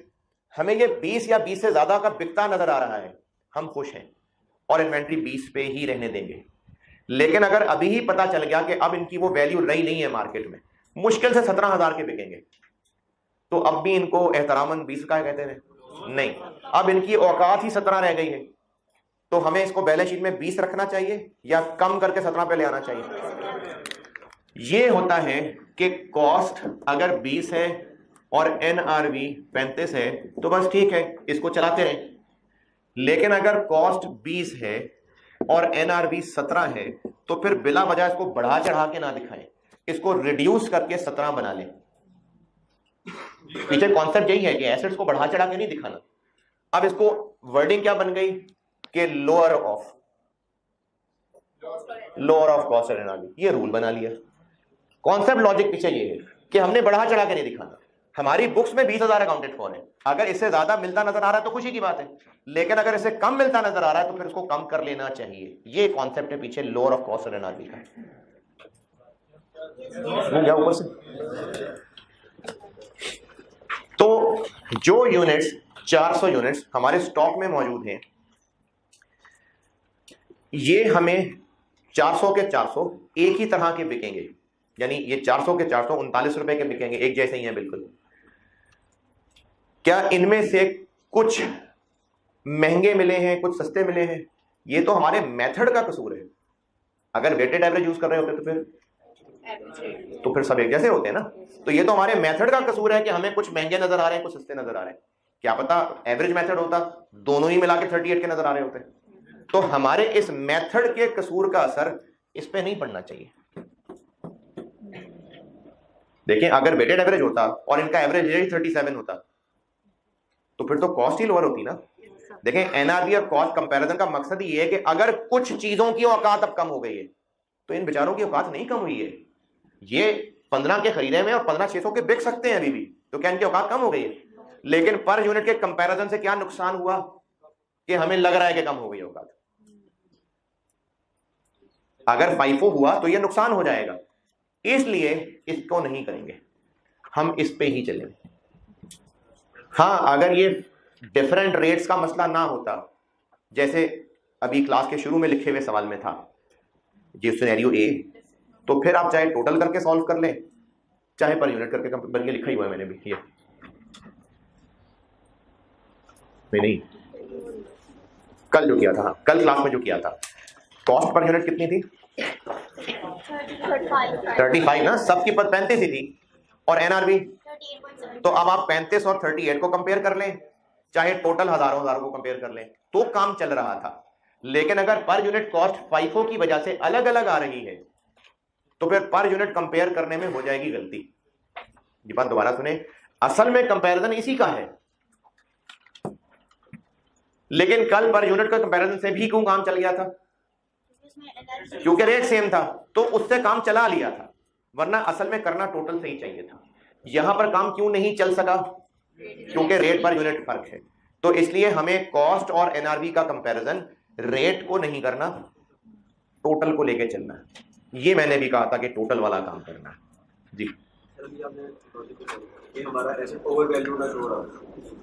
A: हमें ये 20 या 20 से ज्यादा का बिकता नजर आ रहा है, हम खुश हैं और इन्वेंट्री 20 पे ही रहने देंगे। लेकिन अगर अभी ही पता चल गया कि अब इनकी वो वैल्यू रही नहीं है मार्केट में, मुश्किल से 17,000 के बिकेंगे, तो अब भी इनको एहतरामन 20 का कहते हैं नहीं, अब इनकी औकात ही 17 रह गई है, तो हमें इसको बैलेंस शीट में 20 रखना चाहिए या कम करके 17 पे ले आना चाहिए। ये होता है कि कॉस्ट अगर 20 है और एनआरवी 35 है तो बस ठीक है, इसको चलाते रहें। लेकिन अगर कॉस्ट 20 है और एनआरवी 17 है तो फिर बिला वजह इसको बढ़ा चढ़ा के ना दिखाएं, इसको रिड्यूस करके 17 बना लें। पीछे कॉन्सेप्ट यही है कि एसेट्स को बढ़ा चढ़ा के नहीं दिखाना। अब इसको वर्डिंग क्या बन गई कि लोअर ऑफ कॉस्ट और एनआरवी, ये रूल बना लिया। कॉन्सेप्ट लॉजिक पीछे ये है कि हमने बढ़ा चढ़ा के नहीं दिखाना, हमारी बुक्स में 20,000 अकाउंटेड फॉर है। अगर इससे ज्यादा मिलता नजर आ रहा है तो खुशी की बात है, लेकिन अगर इससे कम मिलता नजर आ रहा है तो फिर उसको कम कर लेना चाहिए। ये कॉन्सेप्ट है पीछे लोअर ऑफ कॉस्ट और एनआरबी का। गया ऊपर से। तो जो यूनिट्स 400 यूनिट्स हमारे स्टॉक में मौजूद हैं, ये हमें 400 के 400 एक ही तरह के बिकेंगे, यानी ये 400 के 400 39 रुपए के बिकेंगे, एक जैसे ही हैं बिल्कुल। क्या इनमें से कुछ महंगे मिले हैं, कुछ सस्ते मिले हैं? ये तो हमारे मेथड का कसूर है। अगर वेटेड एवरेज यूज कर रहे होते तो फिर सब एक जैसे होते हैं ना। तो ये तो हमारे मेथड का कसूर है कि हमें कुछ महंगे नजर आ रहे हैं, कुछ सस्ते नजर आ रहे हैं। क्या पता एवरेज मेथड होता, दोनों ही मिला के 38 के नजर आ रहे होते। तो हमारे इस मेथड के कसूर का असर इस पे नहीं पड़ना चाहिए। देखिए, अगर वेटेड एवरेज होता और इनका एवरेज रेट 37 होता तो फिर तो कॉस्ट ही लोअर होती ना। देखें, एनआरबी और कॉस्ट कंपैरिजन का मकसद ये है कि अगर कुछ चीजों की औकात अब कम हो गई है तो इन बेचारों की औकात नहीं कम हुई है। ये 15 के खरीदे में और 15,600 के बिक सकते हैं अभी भी, तो क्या इनकी औकात कम हो गई है? लेकिन पर यूनिट के कंपैरिजन से क्या नुकसान हुआ कि हमें लग रहा है कि कम हो गई औकात। अगर फाइफो हुआ तो यह नुकसान हो जाएगा, इसलिए इसको नहीं करेंगे, हम इस पे ही चलेंगे। हाँ, अगर ये डिफरेंट रेट्स का मसला ना होता, जैसे अभी क्लास के शुरू में लिखे हुए सवाल में था ये सिनेरियो ए, तो फिर आप चाहे टोटल करके सॉल्व कर लें, चाहे पर यूनिट करके बन के लिखा ही हुआ है मैंने भी। ये नहीं, कल जो किया था, हाँ, कल क्लास में जो किया था, कॉस्ट पर यूनिट कितनी थी? 35 ना, सबकी पद 35 ही थी। और एनआरबी तो अब आप 35 और 38 को कंपेयर कर लें, चाहे टोटल हजारों को कंपेयर कर लें, तो काम चल रहा था। लेकिन अगर पर यूनिट कॉस्ट फाइफो की वजह से अलग अलग आ रही है तो फिर पर यूनिट कंपेयर करने में हो जाएगी गलती। ये बात दोबारा सुने, असल में कंपैरिजन इसी का है, लेकिन कल पर यूनिट का कंपैरिजन से भी क्यों काम चल गया था? क्योंकि रेट सेम था, तो उससे काम चला लिया था, वरना असल में करना टोटल से ही चाहिए था। यहां पर काम क्यों नहीं चल सका? क्योंकि रेट पर यूनिट फर्क है। तो इसलिए हमें कॉस्ट और एनआरबी का कंपैरिजन रेट को नहीं करना, टोटल को लेके चलना है। ये मैंने भी कहा था कि टोटल वाला काम करना है। जी
B: ये हमारा एसेट ओवर वैल्यू ना जोड़ा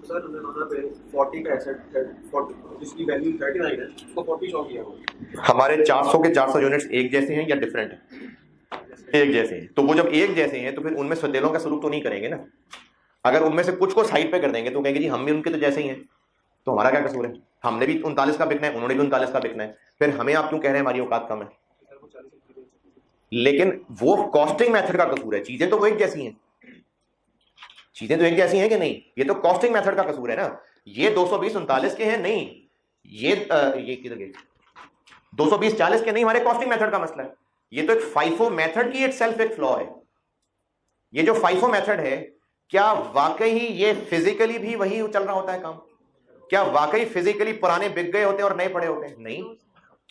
B: सर, उन्होंने 40 का एसेट है, 40 जिसकी वैल्यू 39 है उसको 40 शो किया।
A: हमारे 400 के 400 यूनिट्स एक जैसे हैं या डिफरेंट है? एक जैसे हैं। तो वो जब एक जैसे हैं तो फिर उनमें सौदेलों का स्वरूप तो नहीं करेंगे ना। अगर उनमें से कुछ को साइड पे कर देंगे तो कहेंगे जी हम भी उनके तो जैसे ही हैं, तो हमारा क्या कसूर है? हमने भी 39 का बिकना है, उन्होंने भी 39 का बिकना है, फिर हमें आप क्यों कह रहे हैं हमारी औकात कम है? लेकिन वो कॉस्टिंग मेथड का कसूर है। चीजें तो वो एक जैसी हैं, चीजें तो एक जैसी हैं कि नहीं? ये तो कॉस्टिंग मेथड का कसूर है ना। ये 220 39 के हैं नहीं, ये किधर गए 220 40 के नहीं, हमारे कॉस्टिंग मेथड का मसला है। ये तो एक फाइफो मेथड की इटसेल्फ एक फ्लॉ है। ये जो फाइफो मेथड है, क्या वाकई ये फिजिकली भी वही चल रहा होता है काम? क्या वाकई फिजिकली पुराने बिक गए होते हैं और नए पड़े होते हैं? नहीं,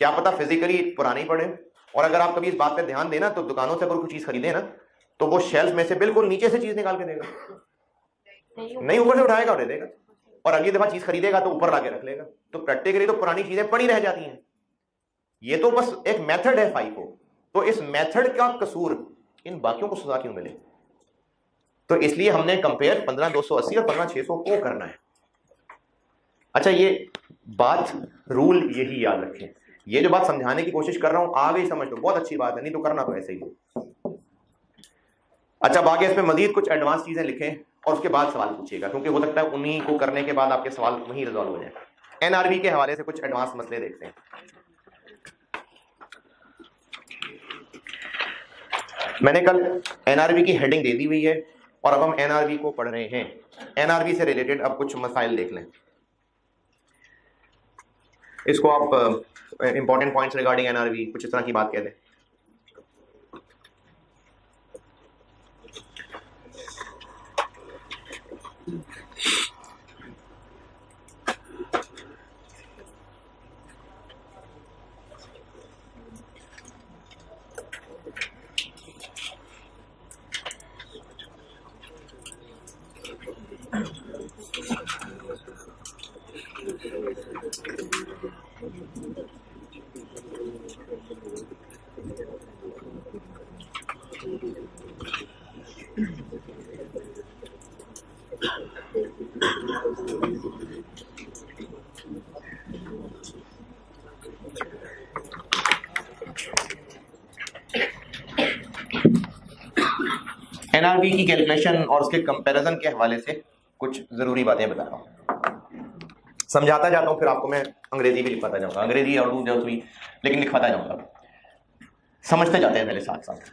A: क्या पता फिजिकली पुराने ही पड़े। और अगर आप कभी इस बात पे ध्यान देना तो दुकानों से अगर कोई चीज खरीदे ना तो वो शेल्फ में से बिल्कुल नीचे से चीज निकाल के देगा, नहीं ऊपर से उठाएगा और दे देगा, और अगली दफा चीज खरीदेगा तो ऊपर लाके रख लेगा। तो प्रैक्टिकली तो पुरानी चीजें पड़ी रह जाती हैं। ये तो बस एक मेथड है फाइफो। तो इस मेथड का कसूर इन बाकियों को सजा क्यों मिले? तो इसलिए हमने कंपेयर 15,280 और 15,600 को करना है। अच्छा, ये बात रूल यही याद रखें। ये जो बात समझाने की कोशिश कर रहा हूं आ गई समझ, तो बहुत अच्छी बात है, नहीं तो करना तो ऐसे ही। अच्छा, बाकी इसमें मजीद कुछ एडवांस चीजें लिखें और उसके बाद सवाल पूछिएगा, क्योंकि हो सकता है उन्हीं को करने के बाद आपके सवाल वहीं रिजॉल्व हो जाए। एनआरबी के हवाले से कुछ एडवांस मसले देखते हैं। मैंने कल एनआरबी की हेडिंग दे दी हुई है और अब हम एनआरबी को पढ़ रहे हैं। एनआरबी से रिलेटेड अब कुछ मसाइल देख लें। इसको आप इंपॉर्टेंट पॉइंट्स रिगार्डिंग एनआरबी कुछ इस तरह की बात कह दें। एनआरवी की कैलकुलेशन और उसके कंपैरिजन के हवाले से कुछ जरूरी बातें बता रहा हूं, समझाता जाता हूं, फिर आपको मैं अंग्रेजी भी लिखवाता जाऊंगा, अंग्रेजी और उर्दू भी, लेकिन लिखवाता जाऊंगा, समझते जाते हैं पहले साथ साथ।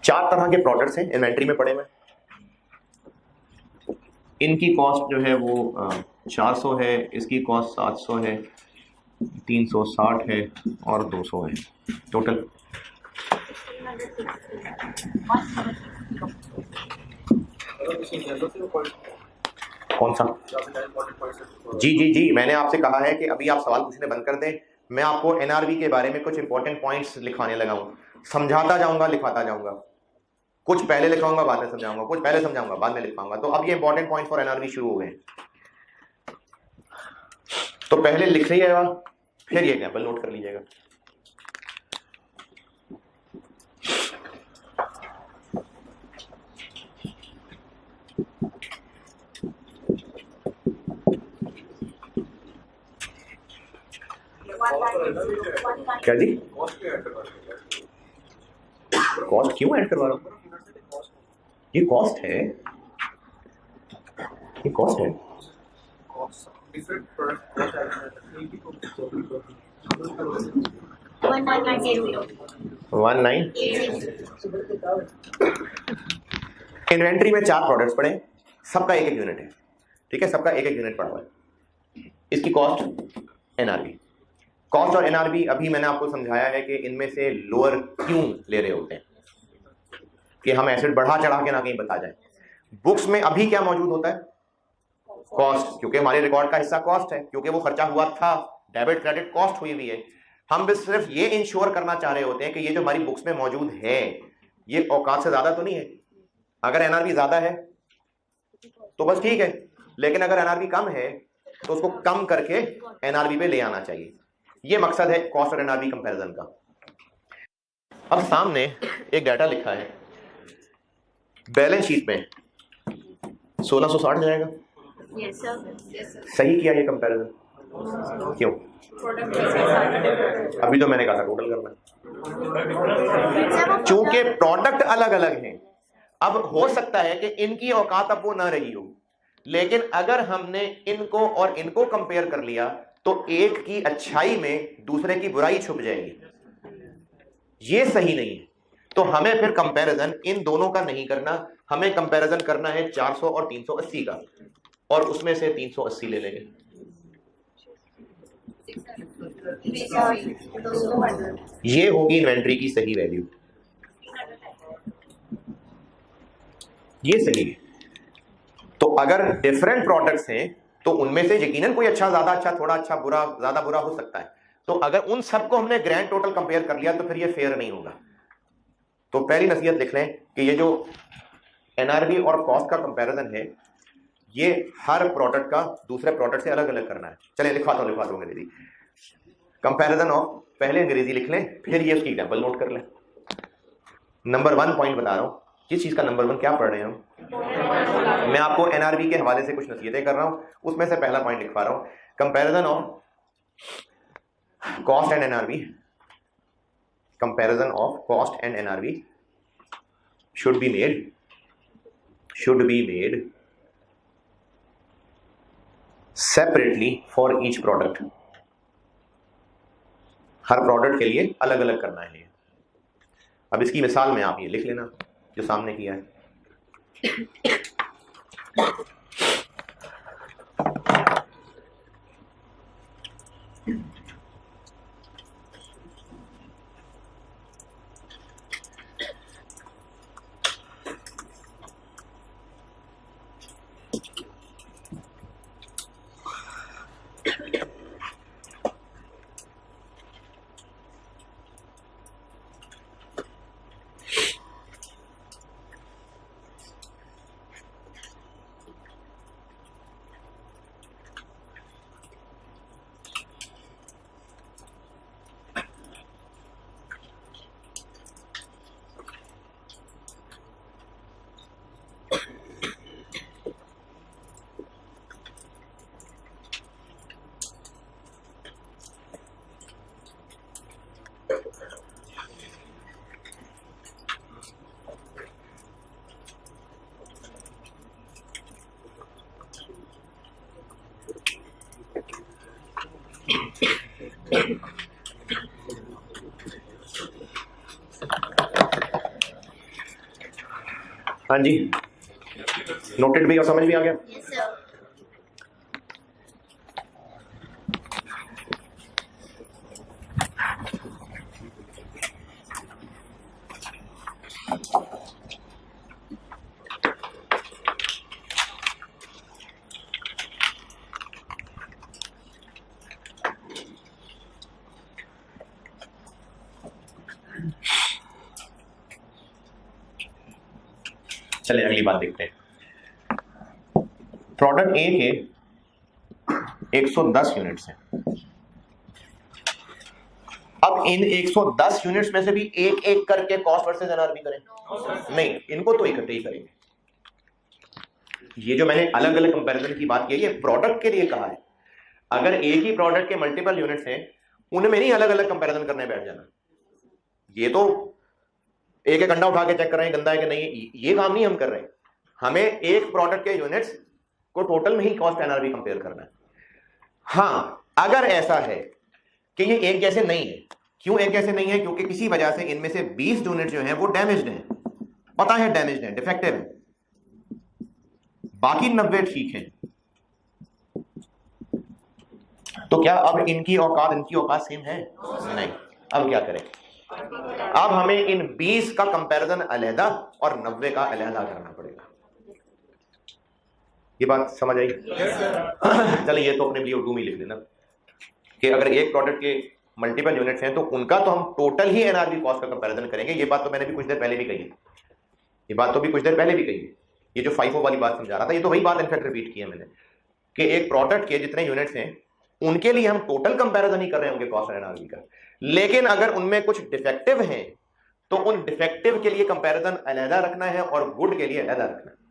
A: चार तरह के प्रोडक्ट्स हैं इन्वेंट्री में पड़े हुए। इनकी कॉस्ट जो है वो 400 है, इसकी कॉस्ट 700 है, 360 है और 200 है टोटल। कौन सा? जी, मैंने आपसे कहा है कि अभी आप सवाल पूछने बंद कर दें, मैं आपको एनआरवी के बारे में कुछ इंपॉर्टेंट पॉइंट्स लिखवाने लगा हूं, समझाता जाऊंगा, लिखवाता जाऊंगा, कुछ पहले लिखवाऊंगा बाद में समझाऊंगा, कुछ पहले समझाऊंगा बाद में लिखवाऊंगा। तो अब ये इंपॉर्टेंट पॉइंट्स फॉर एनआरवी शुरू हो गए। तो पहले लिख लीजिएगा, फिर ये एग्जाम्पल नोट कर लीजिएगा। क्या जी? कॉस्ट क्यों ऐड करवा रहा हूं? ये कॉस्ट है, ये कॉस्ट है। 19 इन्वेंट्री में 4 प्रोडक्ट्स पड़े, सबका एक एक यूनिट है, ठीक है, सबका एक एक यूनिट पड़ा हुआ है। इसकी कॉस्ट एनआरबी, कॉस्ट और एनआरबी अभी मैंने आपको समझाया है कि इनमें से लोअर क्यों ले रहे होते हैं, कि हम एसिड बढ़ा चढ़ा के ना कहीं बता जाए। बुक्स में अभी क्या मौजूद होता है? कॉस्ट, क्योंकि हमारे रिकॉर्ड का हिस्सा कॉस्ट है, क्योंकि वो खर्चा हुआ था, डेबिट क्रेडिट कॉस्ट हुई हुई है। हम बस सिर्फ ये इंश्योर करना चाह रहे होते हैं कि ये जो हमारी बुक्स में मौजूद है ये औकात से ज्यादा तो नहीं है। अगर एनआरबी ज्यादा है तो बस ठीक है, लेकिन अगर एनआरबी कम है तो उसको कम करके एनआरबी पे ले आना चाहिए। ये मकसद है कॉस्ट और एनआरबी कंपैरिजन का। अब सामने एक डाटा लिखा है, बैलेंस शीट में 1660 जाएगा।
C: Yes, sir. Yes, sir.
A: सही किया ये कंपैरिजन? क्यों? अभी तो मैंने कहा था टोटल करना, चूंकि प्रोडक्ट अलग अलग हैं। अब हो सकता है कि इनकी औकात अब वो ना रही हो, लेकिन अगर हमने इनको और इनको कंपेयर कर लिया तो एक की अच्छाई में दूसरे की बुराई छुप जाएगी। ये सही नहीं है। तो हमें फिर कंपैरिजन इन दोनों का नहीं करना, हमें कंपैरिजन करना है 400 और 380 का, और उसमें से 380 ले लेंगे। ये होगी इन्वेंट्री की सही वैल्यू, ये सही है। तो अगर डिफरेंट प्रोडक्ट्स हैं तो उनमें से यकीनन कोई अच्छा, ज्यादा अच्छा, थोड़ा अच्छा, बुरा, ज्यादा बुरा हो सकता है। तो अगर उन सबको हमने ग्रैंड टोटल कंपेयर कर लिया तो फिर ये फेयर नहीं होगा। तो पहली नसीहत लिख लें कि ये जो एनआरबी और कॉस्ट का कंपैरिजन है ये हर प्रोडक्ट का दूसरे प्रोडक्ट से अलग अलग करना है। चलिए लिखवाता हूं अंग्रेजी। कंपैरिजन ऑफ, पहले अंग्रेजी लिख लें, फिर ये उसकी एग्जांपल नोट कर लें। नंबर 1 पॉइंट बता रहा हूं, किस चीज का नंबर 1, क्या पढ़ रहे हैं हम? मैं आपको एनआरबी के हवाले से कुछ नसीहतें कर रहा हूं, उसमें से पहला पॉइंट लिखवा रहा हूं। Comparison of cost and NRB, comparison of cost and NRB should be made separately for each product। Her product के लिए अलग अलग करना है। अब इसकी मिसाल में आप ये लिख लेना जो सामने किया है। हाँ जी, नोटेड भी और समझ भी आ गया।
C: Yes, sir.
A: चले अगली बात देखते हैं। प्रोडक्ट ए के 110 यूनिट्स हैं। अब इन 110 यूनिट्स में से भी एक एक करके कॉस्ट वर्सेस एनआरवी करें? नहीं, इनको तो इकट्ठे ही करेंगे। ये जो मैंने अलग अलग कंपैरिजन की बात की है, ये प्रोडक्ट के लिए कहा है। अगर एक ही प्रोडक्ट के मल्टीपल यूनिट्स हैं, उनमें नहीं अलग अलग कंपैरिजन करने बैठ जाना। ये तो एक एक अंडा उठा के चेक कर रहे हैं गंदा है कि नहीं, ये काम नहीं हम कर रहे हैं। हमें एक प्रोडक्ट के यूनिट्स को टोटल में ही कॉस्ट एनआरवी कंपेयर करना है। हाँ, अगर ऐसा है कि ये एक जैसे नहीं है, क्यों एक जैसे नहीं है? क्योंकि किसी वजह से इनमें से 20 यूनिट जो हैं वो डैमेज्ड हैं, पता है डैमेज्ड हैं, डिफेक्टिव हैं, बाकी 90 ठीक हैं। तो क्या अब इनकी औकात सेम है? नहीं। अब क्या करें? अब हमें इन 20 का कंपैरिजन अलहदा और 90 का अलहदा करना पड़ेगा। ये बात समझ आई? चलिए, ये तो अपने लिए उर्दू में लिख लेना कि अगर एक प्रोडक्ट के मल्टीपल यूनिट्स हैं तो उनका तो हम टोटल ही एनआरवी कॉस्ट का कंपैरिजन करेंगे। ये बात तो मैंने भी कुछ देर पहले भी कही है, ये जो FIFO वाली बात समझा रहा था, ये तो वही बात इनफैक्ट रिपीट की है मैंने कि एक प्रोडक्ट के जितने यूनिट्स हैं उनके लिए हम टोटल कंपैरिजन ही कर रहे होंगे कॉस्ट और एनआरवी का। लेकिन अगर उनमें कुछ डिफेक्टिव हैं तो उन डिफेक्टिव के लिए कंपैरिजन अलहदा रखना है और गुड के लिए अलहदा रखना है।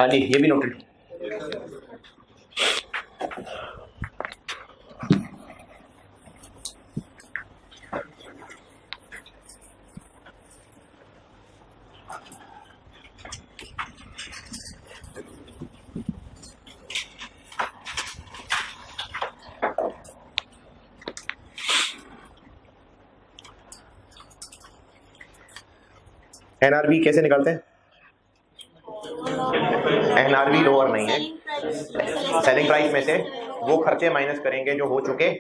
A: हाँ जी, ये भी नोटेड। एनआरवी कैसे निकालते हैं? एनआरवी लोअर नहीं है, सेलिंग प्राइस में से वो खर्चे माइनस करेंगे जो हो चुके,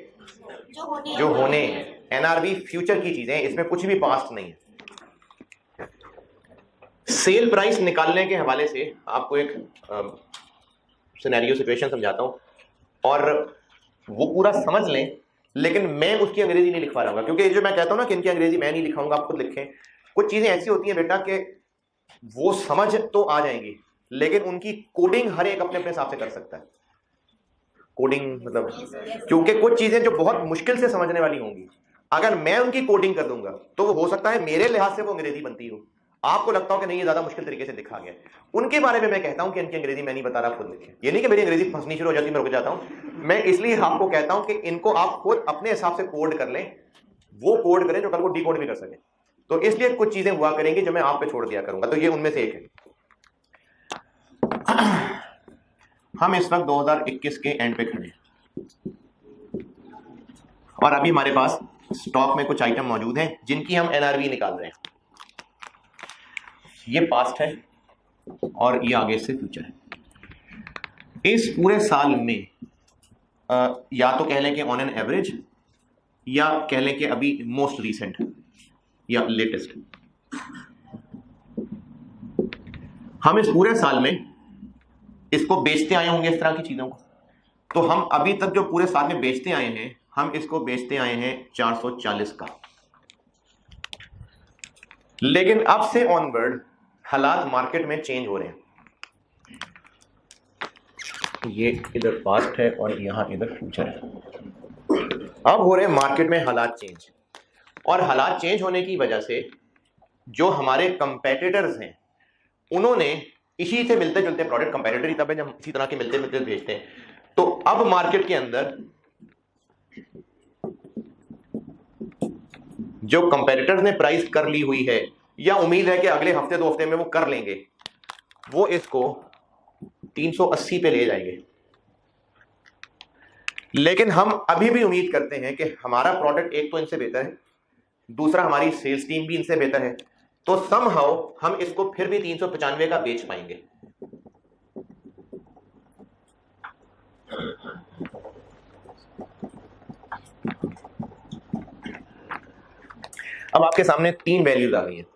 A: जो होने हैं। एनआरवी फ्यूचर की चीजें, इसमें कुछ भी पास्ट नहीं है। सेल प्राइस निकालने के हवाले से आपको एक सिनेरियो सिचुएशन समझाता हूं और वो पूरा समझ लें, लेकिन मैं उसकी अंग्रेजी नहीं लिख पा रहा हूँ क्योंकि जो मैं कहता हूं ना कि इनकी अंग्रेजी मैं नहीं लिखाऊंगा, आप खुद लिखें। कुछ चीजें ऐसी होती हैं बेटा कि वो समझ तो आ जाएंगी लेकिन उनकी कोडिंग हर एक अपने अपने हिसाब से कर सकता है। कोडिंग मतलब, क्योंकि कुछ चीजें जो बहुत मुश्किल से समझने वाली होंगी, अगर मैं उनकी कोडिंग कर दूंगा तो वो हो सकता है मेरे लिहाज से वो अंग्रेजी बनती हो, आपको लगता हो कि नहीं ये ज्यादा मुश्किल तरीके से लिखा गया। उनके बारे में मैं कहता हूं कि इनकी अंग्रेजी मैं नहीं बता रहा, खुद लिखें। ये नहीं कि मेरी अंग्रेजी फंसनी शुरू हो जाती, मैं रुक जाता हूं। मैं इसलिए आपको कहता हूं कि इनको आप खुद अपने हिसाब से कोड कर लें, वो कोड करें जो कल को डिकोड भी कर सके। तो इसलिए कुछ चीजें हुआ करेंगी जो मैं आप पे छोड़ दिया करूंगा, तो ये उनमें से एक है। हम इस वक्त 2021 के एंड पे खड़े हैं और अभी हमारे पास स्टॉक में कुछ आइटम मौजूद हैं जिनकी हम एनआरवी निकाल रहे हैं। ये पास्ट है और ये आगे से फ्यूचर है। इस पूरे साल में या तो कह लें कि ऑन एन एवरेज या कह लें कि अभी मोस्ट रीसेंट या लेटेस्ट, हम इस पूरे साल में इसको बेचते आए होंगे इस तरह की चीजों को। तो हम अभी तक जो पूरे साल में बेचते आए हैं, हम इसको बेचते आए हैं 440 का। लेकिन अब से ऑनवर्ड हालात मार्केट में चेंज हो रहे हैं। ये इधर पास्ट है और यहां इधर फ्यूचर है। अब हो रहे हैं मार्केट में हालात चेंज, और हालात चेंज होने की वजह से जो हमारे कंपेटिटर्स हैं उन्होंने इसी से मिलते जुलते प्रोडक्ट, कंपेटिटर ही तब है जब इसी तरह के मिलते मिलते भेजते हैं। तो अब मार्केट के अंदर जो कंपेटिटर्स ने प्राइस कर ली हुई है या उम्मीद है कि अगले हफ्ते 2 हफ्ते में वो कर लेंगे, वो इसको 380 पे ले जाएंगे। लेकिन हम अभी भी उम्मीद करते हैं कि हमारा प्रोडक्ट एक तो इनसे बेहतर है, दूसरा हमारी सेल्स टीम भी इनसे बेहतर है, तो समहाउ हम इसको फिर भी 395 का बेच पाएंगे। अब आपके सामने 3 वैल्यूज आ गई हैं।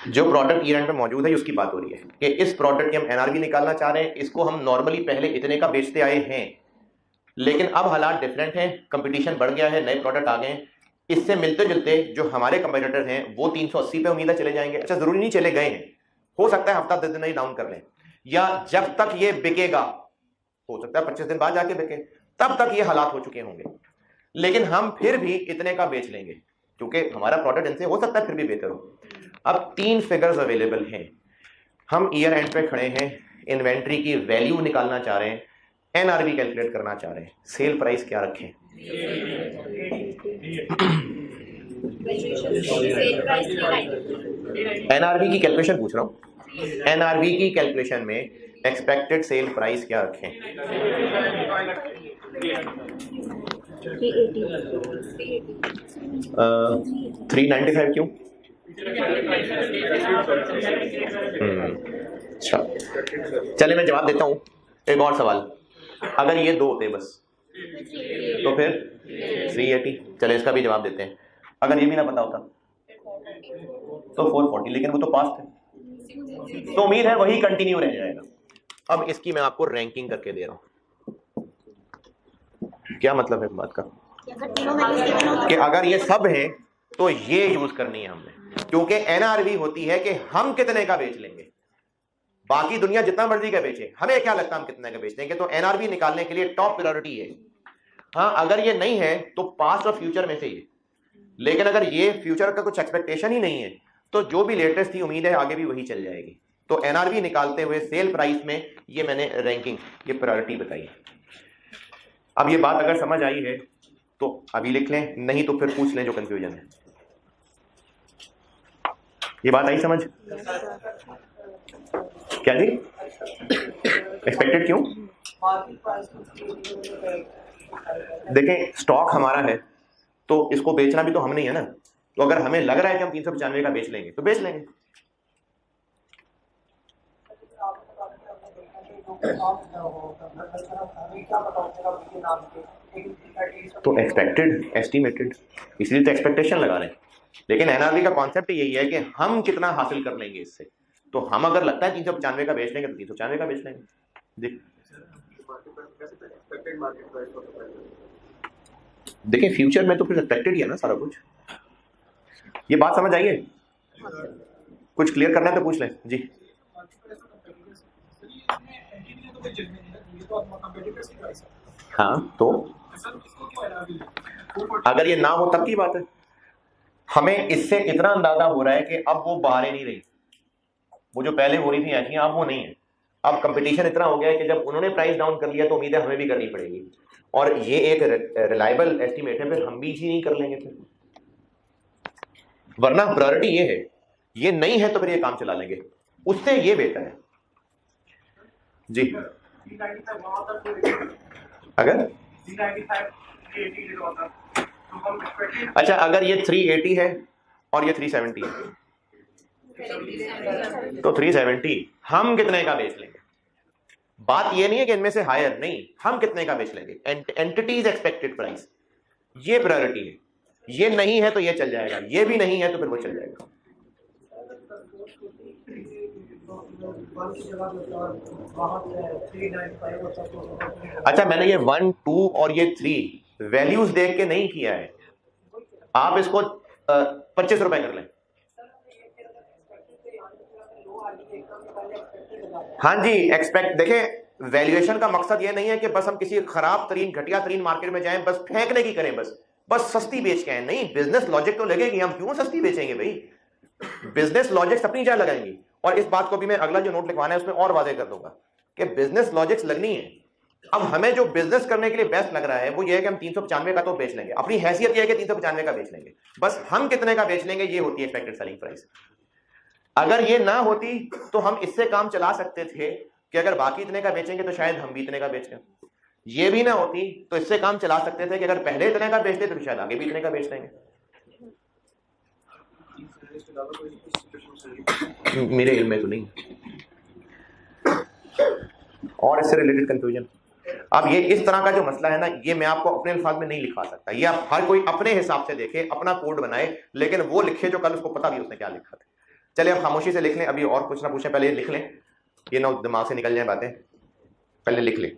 A: जो प्रोडक्ट ईयर एंड पे मौजूद है उसकी बात हो रही है कि इस प्रोडक्ट की हम एनआरवी निकालना चाह रहे हैं। इसको हम नॉर्मली पहले इतने का बेचते आए हैं, लेकिन अब हालात डिफरेंट हैं, कंपटीशन बढ़ गया है, नए प्रोडक्ट आ गए हैं। इससे मिलते जुलते जो हमारे कंपेटिटर हैं वो 380 पे उम्मीद है चले जाएंगे। अच्छा, जरूरी नहीं चले गए हैं, हो सकता है हफ्ता 10 दिन ही डाउन कर लें, या जब तक ये बिकेगा हो सकता है 25 दिन बाद जाके बिके, तब तक ये हालात हो चुके होंगे। लेकिन हम फिर भी इतने का बेच लेंगे क्योंकि हमारा प्रोडक्ट इनसे हो सकता है फिर भी बेहतर हो। अब 3 फिगर्स अवेलेबल हैं। हम ईयर एंड पे खड़े हैं, इन्वेंट्री की वैल्यू निकालना चाह रहे हैं, एनआरवी कैलकुलेट करना चाह रहे हैं, सेल प्राइस क्या रखें? एनआरवी की कैलकुलेशन पूछ रहा हूं। एनआरवी की कैलकुलेशन में एक्सपेक्टेड सेल प्राइस क्या रखें? 395 क्यों? अच्छा, चले मैं जवाब देता हूं। एक और सवाल, अगर ये 2 होते बस तो फिर 380। चले इसका भी जवाब देते हैं। अगर ये भी ना पता होता तो 440, लेकिन वो तो पास्ट है, तो उम्मीद है वही कंटिन्यू रह जाएगा। अब इसकी मैं आपको रैंकिंग करके दे रहा हूं। क्या मतलब है बात का? कि अगर ये सब है तो ये यूज करनी है हमने, क्योंकि एनआरवी होती है कि हम कितने का बेच लेंगे। बाकी दुनिया जितना मर्जी का बेचे, हमें क्या लगता है हम कितने का बेच देंगे। तो एनआरवी निकालने के लिए टॉप प्रायोरिटी है। हाँ, अगर ये नहीं है तो पास्ट और फ्यूचर में से ये, लेकिन अगर ये फ्यूचर का कुछ एक्सपेक्टेशन ही नहीं है तो जो भी लेटेस्ट थी उम्मीद है आगे भी वही चल जाएगी। तो एनआरवी निकालते हुए सेल प्राइस में ये मैंने रैंकिंग, ये प्रायोरिटी बताई। अब ये बात अगर समझ आई है तो अभी लिख लें, नहीं तो फिर पूछ लें जो कंफ्यूजन है। ये बात आई समझ? क्या जी? एक्सपेक्टेड क्यों? देखें, स्टॉक हमारा है तो इसको बेचना भी तो हम नहीं है ना। तो अगर हमें लग रहा है कि हम 395 का बेच लेंगे तो बेच लेंगे। तो एक्सपेक्टेड, एस्टिमेटेड, इसलिए तो एक्सपेक्टेशन लगा रहे हैं। लेकिन एनआरवी का कॉन्सेप्ट यही है कि हम कितना हासिल कर लेंगे इससे। तो हम अगर लगता है 395 का बेच लेंगे तो 395 का बेच लेंगे। देखिए, फ्यूचर में तो फिर एक्सपेक्टेड ही है ना सारा कुछ। ये बात समझ आई है? कुछ क्लियर करना है तो पूछ लें जी। हाँ, तो अगर ये ना हो तब की बात है। हमें इससे इतना अंदाजा हो रहा है कि अब वो बाहर ही नहीं रही, वो जो पहले हो रही थी ऐसी, अब वो नहीं है। अब कंपटीशन इतना हो गया है कि जब उन्होंने प्राइस डाउन कर लिया तो उम्मीद है हमें भी करनी पड़ेगी। और ये एक रिलायबल एस्टीमेट है, फिर हम भी इसी नहीं कर लेंगे फिर, वरना प्रायोरिटी ये है। ये नहीं है तो फिर ये काम चला लेंगे, उससे ये बेहतर है जी। अगर अच्छा, अगर ये 380 है और ये 370 है तो 370 हम कितने का बेच लेंगे? बात ये नहीं है कि इनमें से हायर, नहीं, हम कितने का बेच लेंगे। एंटिटीज एक्सपेक्टेड प्राइस, ये प्रायोरिटी है। ये नहीं है तो ये चल जाएगा, ये भी नहीं है तो फिर वो चल जाएगा। अच्छा, मैंने ये 1, 2 और ये 3 वैल्यूज देख के नहीं किया है। आप इसको 25 रुपए कर लें। हाँ जी, एक्सपेक्ट देखें, वैल्यूएशन का मकसद ये नहीं है कि बस हम किसी खराब तरीन घटिया तरीन मार्केट में जाएं, बस फेंकने की करें, बस सस्ती बेच के आए। नहीं, बिजनेस लॉजिक तो लगेगी। हम क्यों सस्ती बेचेंगे भाई? बिजनेस लॉजिक्स अपनी जगह लगाएंगी। और इस बात को भी मैं अगला जो नोट लिखवाना है उसमें और वादे कर दूंगा कि बिजनेस लॉजिक्स लगनी है। अब हमें जो बिजनेस करने के लिए बेस्ट लग रहा है वो ये है कि हम 395 का तो बेच लेंगे। अपनी हैसियत ये है कि 395 का बेच लेंगे, बस हम कितने का बेच लेंगे ये होती है एक्सपेक्टेड सेलिंग प्राइस। अगर ये ना होती तो हम इससे काम चला सकते थे कि अगर बाकी इतने का बेचेंगे तो शायद हम भी इतने का बेच लें। ये भी ना होती तो इससे काम चला सकते थे कि अगर पहले इतने का बेचते तो शायद आगे भी इतने का बेच लेंगे। मेरे इल्म में तो नहीं। और इससे रिलेटेड कंफ्यूजन, अब ये इस तरह का जो मसला है ना, ये मैं आपको अपने अल्फाज में नहीं लिखवा सकता। ये आप हर कोई अपने हिसाब से देखे, अपना कोड बनाए, लेकिन वो लिखे जो कल उसको पता भी उसने क्या लिखा था। चलिए अब खामोशी से लिख लें, अभी और कुछ ना पूछें, पहले लिख लें, ये ना दिमाग से निकल जाए बातें, पहले लिख लें।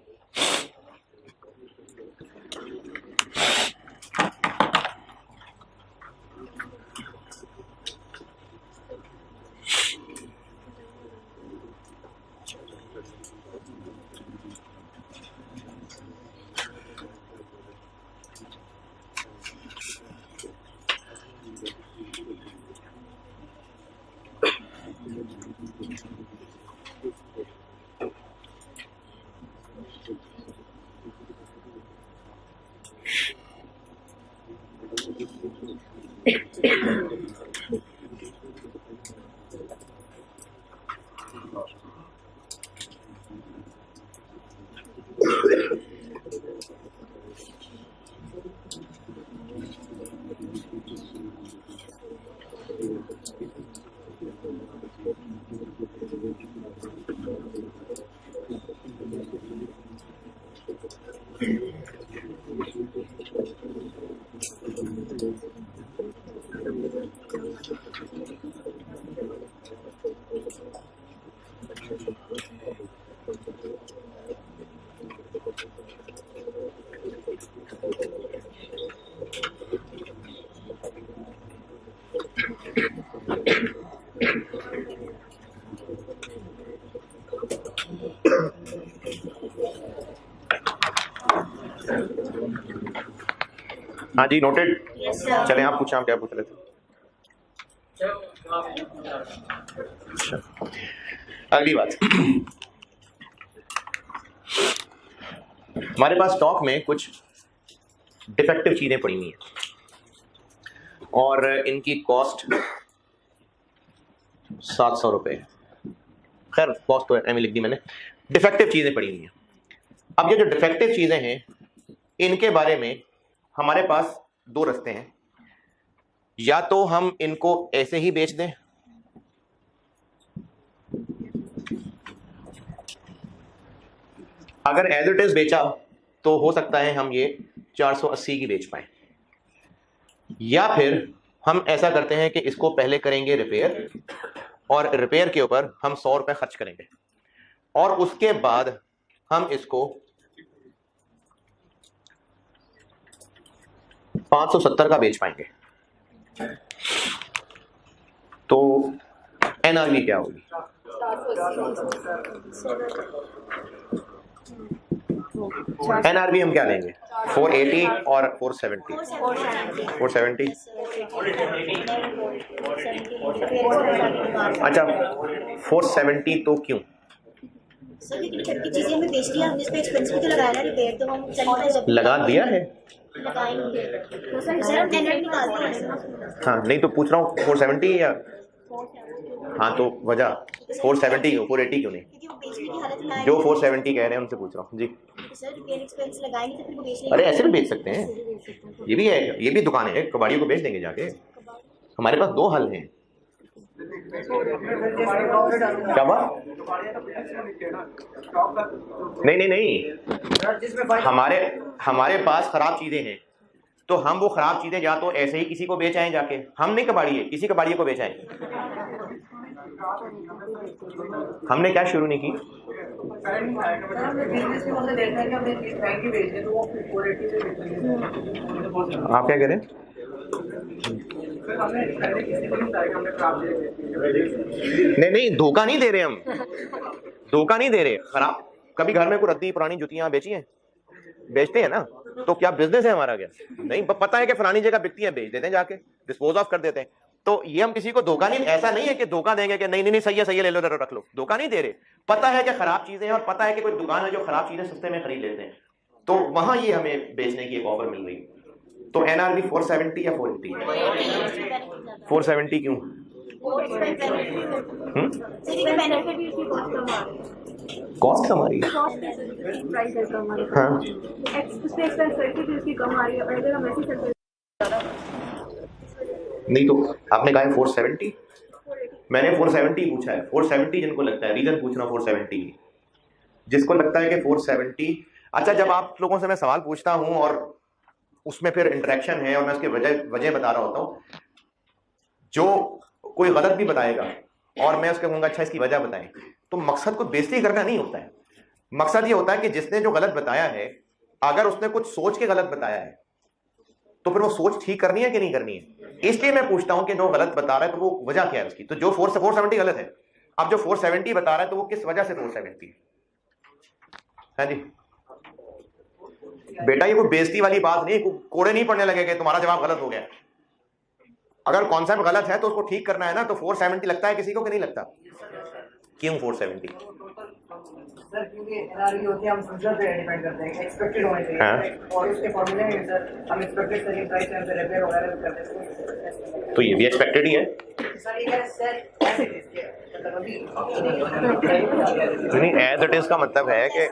A: हाँ जी, नोटेड। चलें, आप पूछें, आप क्या पूछ रहे थे? अगली बात, हमारे पास स्टॉक में कुछ डिफेक्टिव चीजें पड़ी हुई हैं और इनकी कॉस्ट 700 रुपये। खैर कॉस्ट तो एम लिख दी मैंने, डिफेक्टिव चीजें पड़ी हुई हैं। अब ये जो डिफेक्टिव चीजें हैं इनके बारे में हमारे पास दो रास्ते हैं। या तो हम इनको ऐसे ही बेच दें, अगर एज इट इज बेचा तो हो सकता है हम ये 480 की बेच पाए, या फिर हम ऐसा करते हैं कि इसको पहले करेंगे रिपेयर और रिपेयर के ऊपर हम 100 रुपये खर्च करेंगे और उसके बाद हम इसको 570 का बेच पाएंगे। तो एनआरवी क्या होगी? एनआरवी हम क्या लेंगे? 480 और 470। 470। अच्छा 470 तो क्यों?
C: सर क्योंकि चीजें हमें बेच दिया, हमने इस पे एक्सपेंस भी तो लगाया ना, रिपेयर तो हम चल
A: लगा दिया है।
C: लगाएंगे तो सर हम एनआरवी निकालते हैं।
A: हाँ नहीं तो पूछ रहा हूँ 470 या हाँ तो वजह 470 क्यों, 480 क्यों नहीं?
C: बेचने की हालत में आए
A: जो 470 कह रहे हैं उनसे पूछ रहा हूँ जी।
C: तो सर रिपेयर एक्सपेंस लगाएंगे तो फिर वो बेचने
A: अरे ऐसे भी बेच सकते हैं, ये भी है, ये भी दुकान है, कबाड़ियों को बेच देंगे जाके। हमारे पास दो हल हैं। क्या बात? नहीं नहीं नहीं, हमारे पास खराब चीजें हैं तो हम वो खराब चीजें या तो ऐसे ही किसी को बेच आए जाके, हम नहीं कबाड़ी है, किसी कबाड़िए को बेच आए। हमने क्या शुरू नहीं की। आप क्या कह रहे हैं? नहीं, धोखा नहीं दे रहे हम, धोखा नहीं दे रहे। खराब कभी घर में कोई रद्दी पुरानी जुतियां बेची हैं, बेचते हैं ना, तो क्या बिजनेस है हमारा क्या? नहीं, पता है कि फलानी जगह बिकती है, बेच देते हैं जाके, डिस्पोज ऑफ कर देते हैं। तो ये हम किसी को धोखा नहीं, ऐसा नहीं है कि धोखा देंगे कि नहीं नहीं सही है ले लो रख लो, धोखा नहीं दे रहे। पता है कि खराब चीजें हैं और पता है कि कोई दुकान है जो खराब चीजें सस्ते में खरीद लेते हैं, तो वहां ये हमें बेचने की एक ऑफर मिल रही। तो एनआरबी 470 या 480? 470 क्यों? कॉस्ट हमारी नहीं, तो आपने कहा है 470, मैंने 470 पूछा है। 470 जिनको लगता है, रीजन पूछ रहा हूँ 470 की, जिसको लगता है कि 470। अच्छा, जब आप लोगों से मैं सवाल पूछता हूं और उसमें फिर इंटरेक्शन है और मैं उसके वजह बता रहा होता हूं, जो कोई गलत भी बताएगा और मैं उसके कहूंगा अच्छा इसकी वजह बताएं, तो मकसद को बेइज्जती करना नहीं होता है। मकसद ये होता है कि जिसने जो गलत बताया है, अगर उसने कुछ सोच के गलत बताया है तो फिर वो सोच ठीक करनी है कि नहीं करनी है। इसलिए मैं पूछता हूं कि जो गलत बता रहा है तो वो वजह क्या है उसकी। तो जो 470 गलत है, अब जो 470 बता रहा है तो वो किस वजह से 470 है जी। बेटा ये कोई बेइज्जती वाली बात नहीं, कोड़े नहीं पड़ने लगेगा तुम्हारा जवाब गलत हो गया। अगर कॉन्सेप्ट गलत है तो उसको ठीक करना है ना। तो 470 लगता है किसी को कि नहीं लगता? क्यों 470?
D: सर क्योंकि एनआरबी होती है, हम फ्यूचर पे डिपेंड करते हैं, एक्सपेक्टेड होने चाहिए और उसके फॉर्मूले में सर हम एक्सपेक्टेड सेलिंग प्राइस में से रिपेयर वगैरह करते हैं,
A: तो ये भी एक्सपेक्टेड ही है
D: सर। ये सर ऐसे
A: नहीं, एज इट इज का मतलब है कि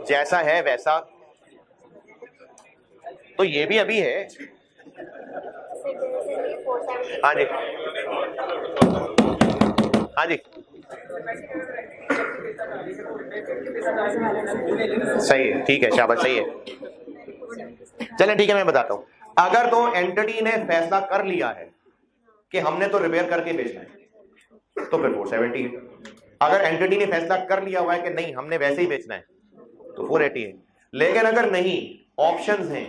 A: जैसा है वैसा, तो ये भी अभी है। हाँ जी, हाँ जी, सही है, ठीक है, शाबाश, सही है। चलें ठीक है, मैं बताता हूं। अगर तो एंटिटी ने फैसला कर लिया है कि हमने तो रिपेयर करके बेचना है तो फिर 470 है। अगर एंटिटी ने फैसला कर लिया हुआ है कि नहीं हमने वैसे ही बेचना है तो 480 है। लेकिन अगर नहीं, ऑप्शंस हैं।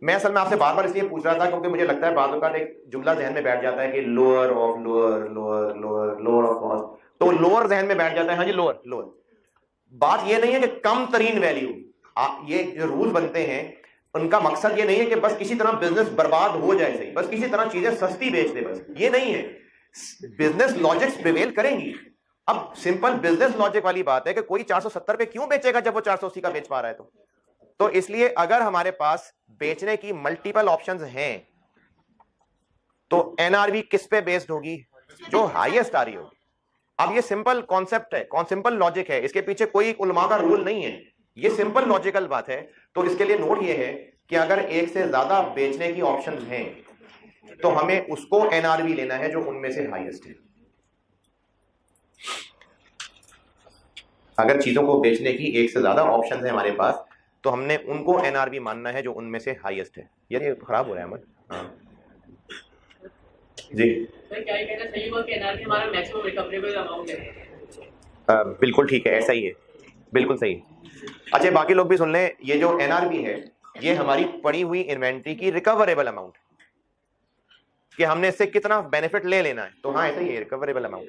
A: मैं असल में आपसे बार बार इसलिए पूछ रहा था क्योंकि मुझे लगता है बाद में एक जुमला जहन में बैठ जाता है कि lower of lower lower lower lower of cost, तो लोअर जहन में बैठ जाता है। हाँ जी, लोअर लोअर। बात ये नहीं है कि कम तरीन वैल्यू। ये जो रूल बनते हैं उनका मकसद ये नहीं है कि बस किसी तरह बिजनेस बर्बाद हो जाए, सही, बस किसी तरह चीजें सस्ती बेच दे, बस ये नहीं है। बिजनेस लॉजिक्स प्रिवेल करेंगी। अब सिंपल बिजनेस लॉजिक वाली बात है कि कोई 470 पे क्यों बेचेगा जब वो 480 का बेच पा रहा है। तो इसलिए अगर हमारे पास बेचने की मल्टीपल ऑप्शंस हैं तो एनआरवी किस पे बेस्ड होगी? जो हाईएस्ट आ रही होगी। अब ये सिंपल कॉन्सेप्ट है, सिंपल लॉजिक है, इसके पीछे कोई उलमा का रूल नहीं है, ये सिंपल लॉजिकल बात है। तो इसके लिए नोट ये है कि अगर एक से ज्यादा बेचने की ऑप्शंस हैं तो हमें उसको एनआरवी लेना है जो उनमें से हाईएस्ट है। अगर चीजों को बेचने की एक से ज्यादा ऑप्शंस है हमारे पास तो हमने उनको एनआरवी मानना है जो उनमें से हाईएस्ट है। यार ये खराब हो रहा है अमन। हाँ जी,
E: क्या ये कहना सही होगा कि एनआरवी हमारा मैक्सिमम रिकवरेबल अमाउंट है?
A: बिल्कुल ठीक है, ऐसा ही है, बिल्कुल सही। अच्छा, बाकी लोग भी सुन लें, ये जो एनआरवी है ये हमारी पड़ी हुई इन्वेंट्री की रिकवरेबल अमाउंट, कि हमने इससे कितना बेनिफिट ले लेना है। तो हाँ ऐसा ही है, रिकवरेबल अमाउंट।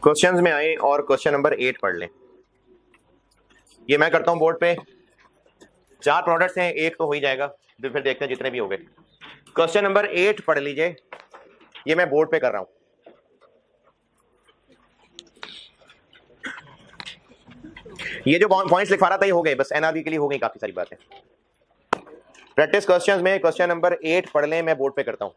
A: क्वेश्चंस में आए और क्वेश्चन नंबर 8 पढ़ लें। ये मैं करता हूं बोर्ड पे, 4 प्रोडक्ट्स हैं, एक तो हो ही जाएगा, फिर देखते हैं जितने भी हो गए। क्वेश्चन नंबर 8 पढ़ लीजिए, ये मैं बोर्ड पे कर रहा हूं। ये जो पॉइंट्स लिखवा रहा था ये हो गए, बस एनआरबी के लिए हो गई काफी सारी बातें। प्रैक्टिस क्वेश्चंस में क्वेश्चन नंबर 8 पढ़ लें, मैं बोर्ड पे करता हूं।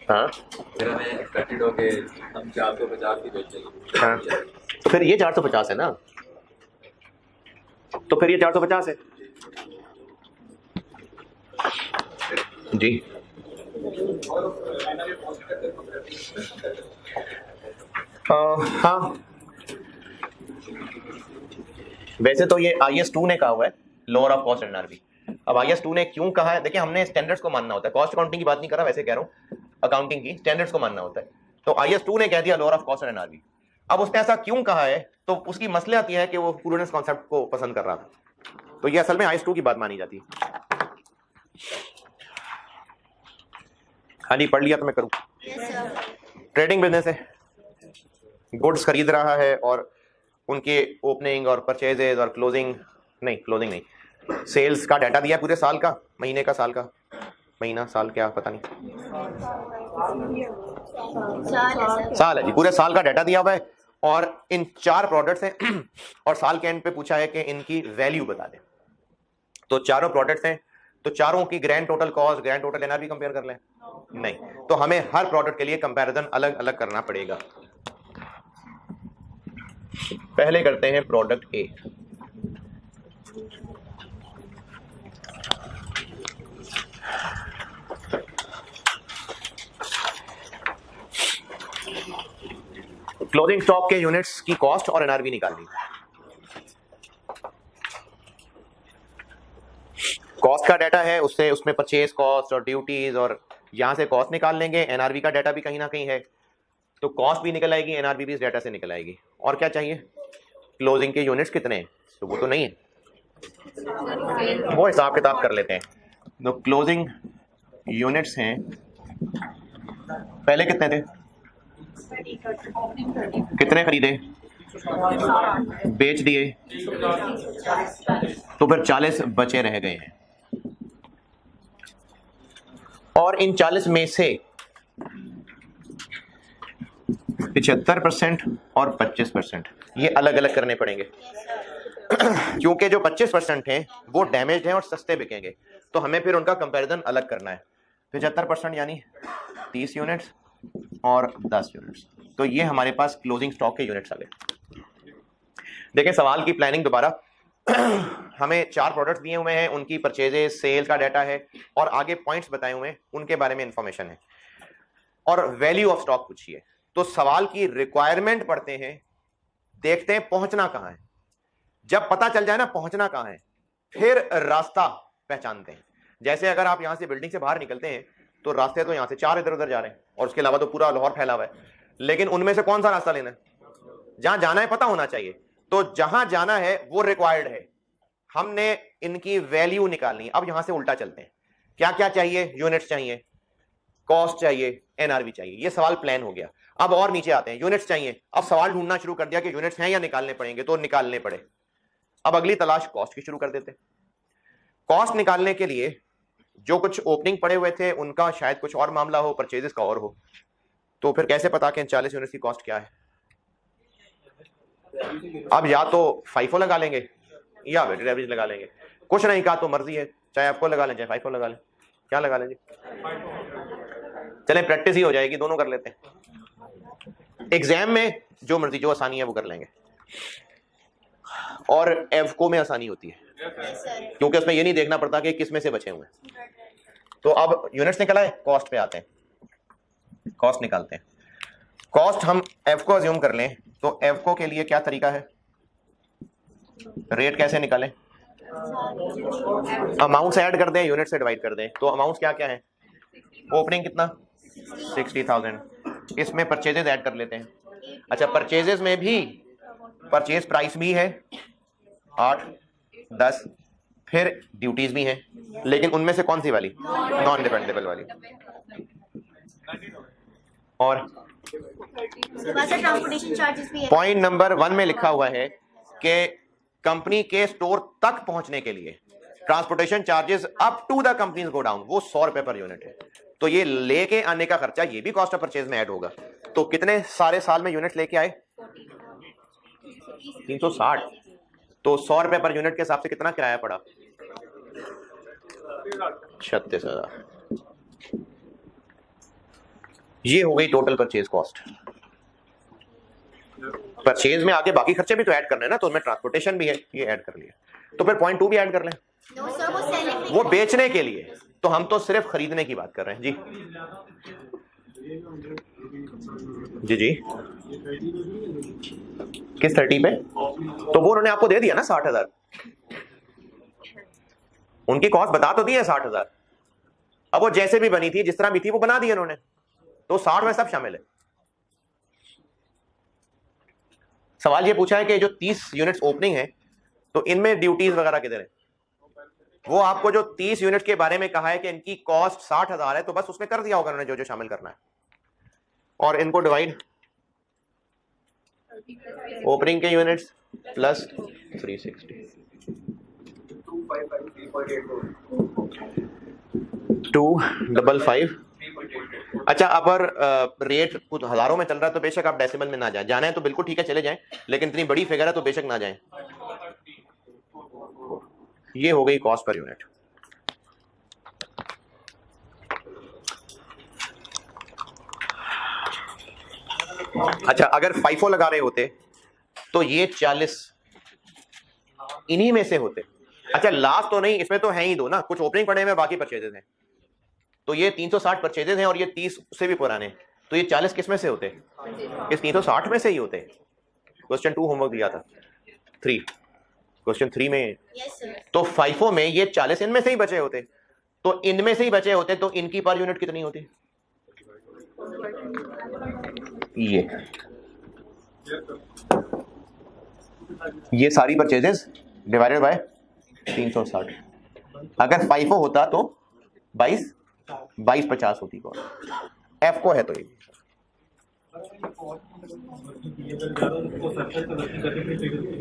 A: हाँ
F: हम 450 की बेच देंगे।
A: हाँ, तो फिर ये 450 है ना, तो फिर ये 450 है जी। हाँ, वैसे तो ये IS2 ने कहा हुआ है लोअर ऑफ कॉस्ट एनआरबी। अब IS2 ने क्यों कहा है, देखिए हमने स्टैंडर्ड्स को मानना होता है, कॉस्ट अकाउंटिंग की बात नहीं कर रहा, वैसे कह रहा हूँ अकाउंटिंग की, स्टैंडर्ड्स को मानना होता है। तो IS2 ने कह दिया लोअर ऑफ कॉस्ट एनआरबी। अब उसने ऐसा क्यों कहा है, तो उसकी मसलियत यह है कि वो प्रूडेंस कॉन्सेप्ट को पसंद कर रहा था, तो ये असल में IS2 की बात मानी जाती है। हाँ जी, पढ़ लिया तो मैं करूँ। ट्रेडिंग बिजनेस है, गुड्स खरीद रहा है और उनके ओपनिंग और परचेजेज और क्लोजिंग नहीं, सेल्स का डाटा दिया पूरे साल का, महीने का, साल का, महीना, साल, क्या पता नहीं, साल है जी, पूरे साल का डाटा दिया हुआ है। और इन 4 प्रोडक्ट्स हैं और साल के एंड पे पूछा है कि इनकी वैल्यू बता दें। तो चारों प्रोडक्ट्स हैं, तो चारों की grand total cost, grand total NRB compare कर लें? नहीं, तो हमें हर प्रोडक्ट के लिए कंपैरिजन अलग अलग करना पड़ेगा। पहले करते हैं प्रोडक्ट ए। क्लोजिंग स्टॉक के यूनिट्स की कॉस्ट और एनआरवी निकालनी। कॉस्ट का डाटा है, उससे उसमें परचेज कॉस्ट और ड्यूटीज और यहां से कॉस्ट निकाल लेंगे। एनआरवी का डाटा भी कहीं ना कहीं है, तो कॉस्ट भी निकल आएगी, एनआरवी भी इस डाटा से निकल आएगी। और क्या चाहिए, क्लोजिंग के यूनिट्स कितने हैं, तो वो तो नहीं है, वो हिसाब किताब कर लेते हैं। तो क्लोजिंग यूनिट्स हैं, पहले कितने थे, कितने खरीदे, बेच दिए, तो फिर 40 बचे रह गए हैं। और इन 40 में से 75% और 25% ये अलग अलग करने पड़ेंगे क्योंकि जो 25% हैं वो डैमेज हैं और सस्ते बिकेंगे, तो हमें फिर उनका कंपैरिजन अलग करना है। 75% यानी 30 यूनिट्स और 10 यूनिट्स, तो ये हमारे पास क्लोजिंग स्टॉक के यूनिट्स आ गए। देखें सवाल की प्लानिंग दोबारा हमें 4 प्रोडक्ट्स दिए हुए हैं, उनकी परचेजेज, सेल का डाटा है और आगे पॉइंट्स बताए हुए हैं, उनके बारे में इंफॉर्मेशन है और वैल्यू ऑफ स्टॉक पूछिए। तो सवाल की रिक्वायरमेंट पढ़ते हैं, देखते हैं पहुंचना कहां है। जब पता चल जाए ना पहुंचना कहां है, फिर रास्ता पहचानते हैं। जैसे अगर आप यहां से बिल्डिंग से बाहर निकलते हैं तो रास्ते तो यहां से 4 इधर उधर जा रहे हैं और उसके अलावा तो पूरा लाहौर फैला हुआ है, लेकिन उनमें से कौन सा रास्ता लेना है, जहां जाना है पता होना चाहिए। तो जहां जाना है वो रिक्वायर्ड है, हमने इनकी वैल्यू निकालनी। अब यहां से उल्टा चलते हैं, क्या क्या चाहिए, यूनिट्स चाहिए, कॉस्ट चाहिए, एनआरवी चाहिए, ये सवाल प्लान हो गया। अब और नीचे आते हैं, यूनिट्स चाहिए। अब सवाल ढूंढना शुरू कर दिया कि यूनिट्स हैं या निकालने पड़ेंगे, तो निकालने पड़े। अब अगली तलाश कॉस्ट की शुरू कर देते हैं। कॉस्ट निकालने के लिए जो कुछ ओपनिंग पड़े हुए थे उनका शायद कुछ और मामला हो, परचेजेस का और हो, तो फिर कैसे पता कि 40 यूनिट्स की कॉस्ट क्या है? अब या तो फाइफो लगा लेंगे या वेटेड एवरेज लगा लेंगे, कुछ नहीं कहा तो मर्जी है, चाहे आपको लगा लें चाहे फाइफो लगा लें। क्या लगा लें जी? चलें प्रैक्टिस ही हो जाएगी, दोनों कर लेते हैं। एग्जाम में जो मर्जी जो आसानी है वो कर लेंगे, और एवको में आसानी होती है क्योंकि उसमें ये नहीं देखना पड़ता कि किस में से बचे हुए हैं। तो अब यूनिट्स निकला है, कॉस्ट पे आते हैं, कॉस्ट निकालते हैं। कॉस्ट हम एवको अज्यूम कर लें, तो एवको के लिए क्या तरीका है, रेट कैसे निकालें? अमाउंट से ऐड कर दें, यूनिट से डिवाइड कर दें। तो अमाउंट क्या क्या है? ओपनिंग कितना? 60,000, इसमें परचेजेस ऐड कर लेते हैं। अच्छा, परचेजेस में भी परचेज प्राइस भी है 8, 10, फिर ड्यूटीज भी हैं, लेकिन उनमें से कौन सी वाली? नॉन डिपेंडेबल वाली। और
C: ट्रांसपोर्टेशन चार्जेस भी है।
A: पॉइंट नंबर 1 में लिखा हुआ है कि कंपनी के स्टोर तक पहुंचने के लिए transportation charges up to the companies godown, वो 100 रुपए पर यूनिट है। तो ये लेके आने का खर्चा ये भी कॉस्ट ऑफ परचेज में ऐड होगा। तो कितने सारे साल में यूनिट लेके आए? 360। तो 100 रुपए पर यूनिट के हिसाब से कितना किराया पड़ा? 36,000। ये हो गई टोटल परचेज कॉस्ट। परचेज में आगे बाकी खर्चे भी तो ऐड करने हैं ना, तो उसमें ट्रांसपोर्टेशन भी है, ये ऐड कर लिया। तो फिर पॉइंट 2 भी ऐड कर लें।
C: No, sir, वो selling में
A: वो बेचने के लिए, तो हम तो सिर्फ खरीदने की बात कर रहे हैं जी। जी जी, किस 30 पे? तो वो उन्होंने आपको दे दिया ना 60,000, उनकी कॉस्ट बता तो दी है 60,000। अब वो जैसे भी बनी थी, जिस तरह भी थी, वो बना दी उन्होंने, तो 60 में सब शामिल है। सवाल ये पूछा है कि जो 30 यूनिट्स ओपनिंग है, तो इनमें ड्यूटीज वगैरह किधर है? वो आपको जो 30 यूनिट के बारे में कहा है कि इनकी कॉस्ट 60,000 है, तो बस उसमें कर दिया होगा उन्होंने जो जो शामिल करना है, और इनको डिवाइड ओपनिंग के यूनिट्स प्लस 360, 255। अच्छा, अगर रेट कुछ हजारों में चल रहा है तो बेशक आप डेसिमल में ना जाए, जाना है तो बिल्कुल ठीक है चले जाएं, लेकिन इतनी बड़ी फिगर है तो बेशक ना जाएं। ये हो गई कॉस्ट पर यूनिट। अच्छा, अगर फाइफो लगा रहे होते तो ये 40 इन्हीं में से होते। अच्छा, लास्ट तो नहीं, इसमें तो है ही दो ना, कुछ ओपनिंग पड़े हुए बाकी परचेजेस हैं, तो ये 360 परचेजेस हैं और ये 30 से भी पुराने, तो ये 40 किस में से होते? इस 360 में से ही होते। क्वेश्चन 2 होमवर्क दिया था, 3 क्वेश्चन 3 में।
C: Yes, sir.
A: तो फाइफो में ये 40 इनमें से ही बचे होते, तो इनमें से ही बचे होते, तो इनकी पर यूनिट कितनी होती? ये सारी परचेजेस डिवाइडेड बाय 360। अगर फाइफो होता तो 2250 होती कॉस्ट। एफ को है तो ये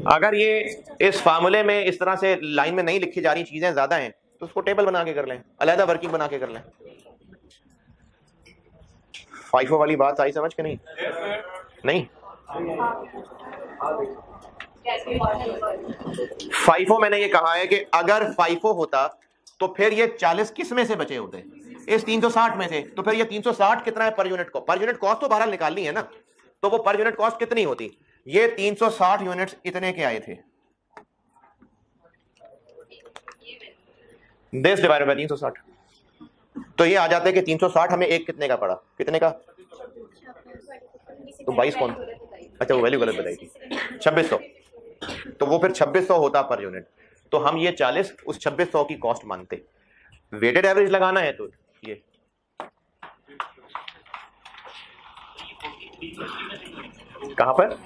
A: अगर ये इस फार्मूले में इस तरह से लाइन में नहीं लिखी जा रही, चीजें ज्यादा हैं, तो उसको टेबल बना के कर लें, अलग वर्किंग बना के कर लें। फाइफो वाली बात आई समझ के? नहीं नहीं, फाइफो मैंने ये कहा है कि अगर फाइफो होता तो फिर ये 40 किस में से बचे होते? इस 360 में से। तो फिर ये 360 कितना है पर यूनिट को? पर यूनिट कॉस्ट तो बहरहाल निकालनी है ना, तो वो पर यूनिट कॉस्ट कितनी होती? ये 360 यूनिट्स इतने के आए थे, दिस डिवाइडेड बाय 360, तो ये आ जाते हैं कि 360 हमें एक कितने का पड़ा? कितने का? तो 22 कौन? अच्छा, वो वैल्यू गलत बताई थी, 2600। तो वो फिर 2600 होता पर यूनिट, तो हम ये 40 उस 2600 की कॉस्ट मानते। वेटेड एवरेज लगाना है तो ये कहां पर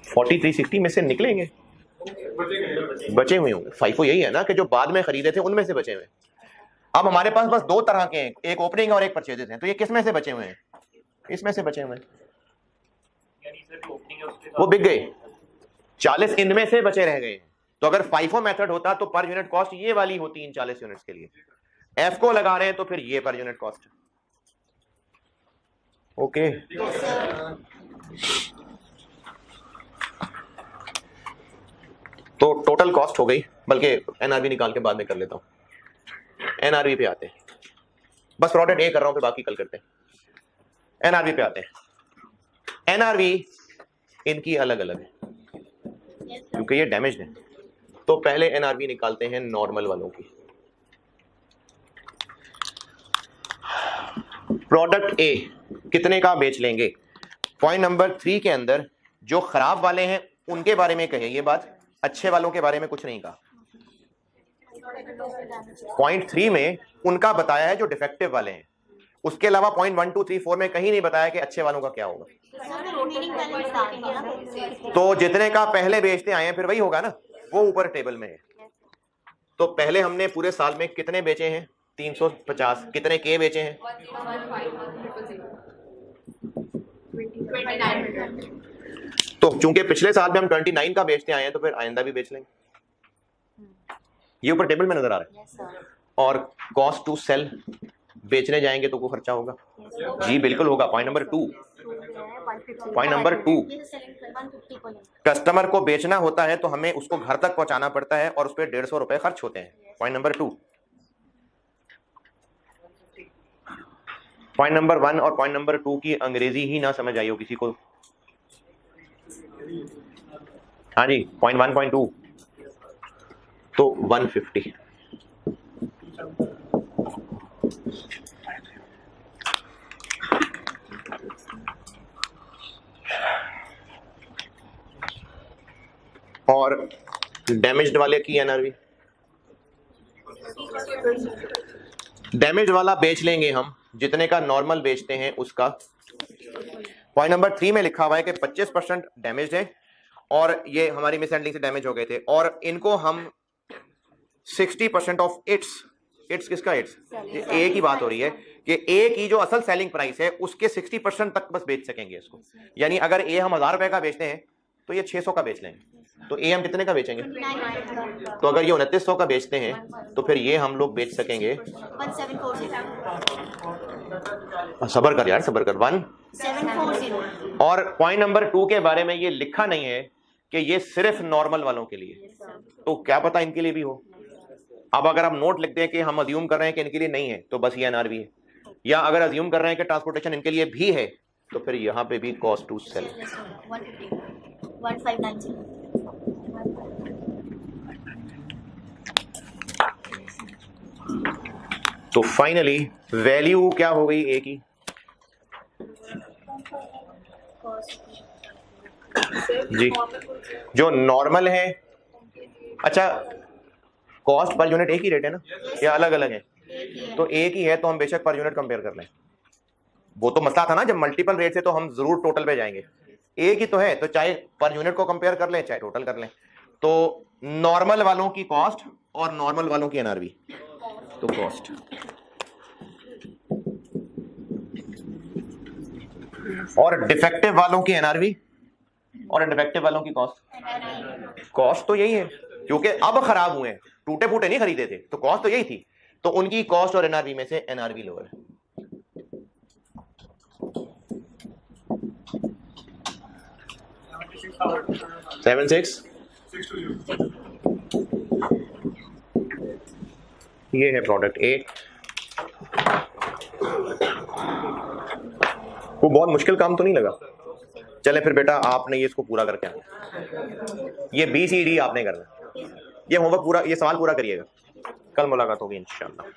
A: 4360 में से निकलेंगे, बचे हुए होंगे। फाइफो यही है ना कि जो बाद में खरीदे थे उनमें से बचे हुए। अब हमारे पास बस दो तरह के हैं, एक ओपनिंग और एक परचेजेस हैं, तो ये किस में से बचे हुए हैं? इसमें से बचे हुए हैं, वो बिक गए। 40 इनमें से बचे रह गए हैं। तो अगर FIFO मेथड होता तो पर यूनिट कॉस्ट ये वाली होती इन 40 यूनिट्स के लिए। एफ को लगा रहे हैं तो फिर ये पर यूनिट कॉस्ट। ओके तो टोटल कॉस्ट हो गई, बल्कि एनआरवी निकाल के बाद में कर लेता हूं। एनआरवी पे आते हैं, बस प्रोडक्ट ए कर रहा हूं, फिर बाकी कल करते हैं। एनआरवी पे आते हैं। एनआरवी इनकी अलग अलग है क्योंकि ये डैमेज है। तो पहले एनआरवी निकालते हैं नॉर्मल वालों की। प्रोडक्ट ए कितने का बेच लेंगे? पॉइंट नंबर 3 के अंदर जो खराब वाले हैं उनके बारे में कहे ये बात, अच्छे वालों के बारे में कुछ नहीं कहा। पॉइंट 3 में उनका बताया है जो डिफेक्टिव वाले हैं, उसके अलावा पॉइंट 1, 2, 3, 4 में कहीं नहीं बताया कि अच्छे वालों का क्या होगा। तो जितने का पहले बेचते आए हैं फिर वही होगा ना, वो ऊपर टेबल में है। तो पहले हमने पूरे साल में कितने बेचे हैं? 350। कितने के बेचे हैं?
E: 29।
A: तो चूंकि पिछले साल में हम 29 का बेचते आए हैं तो फिर आइंदा भी बेच लेंगे। ये ऊपर टेबल में नजर आ रहा है। और कॉस्ट टू सेल बेचने जाएंगे तो कोई खर्चा होगा? जी बिल्कुल होगा। Point number 2, point number 2, customer को बेचना होता है तो हमें उसको घर तक पहुंचाना पड़ता है और उस पर 150 रुपए खर्च होते हैं। Point number 2। पॉइंट नंबर 1 और पॉइंट नंबर 2 की अंग्रेजी ही ना समझ आई हो किसी को? हाँ जी, पॉइंट 1, पॉइंट 2 तो 150। और डैमेज्ड वाले की एनआरवी, डैमेज वाला बेच लेंगे हम जितने का नॉर्मल बेचते हैं उसका। पॉइंट नंबर 3 में लिखा हुआ है कि 25% डैमेज है और ये हमारी मिस हैंडलिंग से डैमेज हो गए थे, और इनको हम 60% ऑफ इट्स किसका? इट्स ए की बात हो रही है कि ए की जो असल सेलिंग प्राइस है उसके 60% तक बस बेच सकेंगे इसको। यानी अगर ए हम 1000 रुपए का बेचते हैं तो ये 600 का बेच लेंगे। तो ए हम कितने का बेचेंगे? तो अगर ये 2900 का बेचते हैं तो फिर ये हम लोग बेच सकेंगे। सबर कर यार, सबर कर। 1740। और पॉइंट नंबर 2 के बारे में ये लिखा नहीं है कि ये सिर्फ नॉर्मल वालों के लिए, तो क्या पता इनके लिए भी हो। अब अगर हम नोट लिखते हैं कि हम अज्यूम कर रहे हैं कि इनके लिए नहीं है तो बस ये एनआरवी है, या अगर अज्यूम कर रहे हैं कि ट्रांसपोर्टेशन इनके लिए भी है तो फिर यहाँ पे भी कॉस्ट टू सेल।
C: 1590।
A: तो फाइनली वैल्यू क्या हो गई ए की? जी जो नॉर्मल है, अच्छा कॉस्ट पर यूनिट एक ही रेट है ना या अलग अलग है? तो एक ही है तो हम बेशक पर यूनिट कंपेयर कर लें। वो तो मसला था ना, जब मल्टीपल रेट से तो हम जरूर टोटल पे जाएंगे। एक ही तो है तो चाहे पर यूनिट को कंपेयर कर लें चाहे टोटल कर लें। तो नॉर्मल वालों की कॉस्ट और नॉर्मल वालों की एनआरवी, तो कॉस्ट और डिफेक्टिव वालों की एनआरवी और डिफेक्टिव वालों की कॉस्ट। कॉस्ट तो यही है क्योंकि अब खराब हुए हैं, टूटे फूटे नहीं खरीदे थे, तो कॉस्ट तो यही थी। तो उनकी कॉस्ट और एनआरवी में से एनआरवी लोअर है। सेवन सिक्स ये है प्रोडक्ट ए। वो बहुत मुश्किल काम तो नहीं लगा? चले फिर बेटा आपने ये इसको पूरा करके आना, ये BCD आपने करना, ये होमवर्क पूरा, ये सवाल पूरा करिएगा। कल मुलाकात होगी इंशाल्लाह।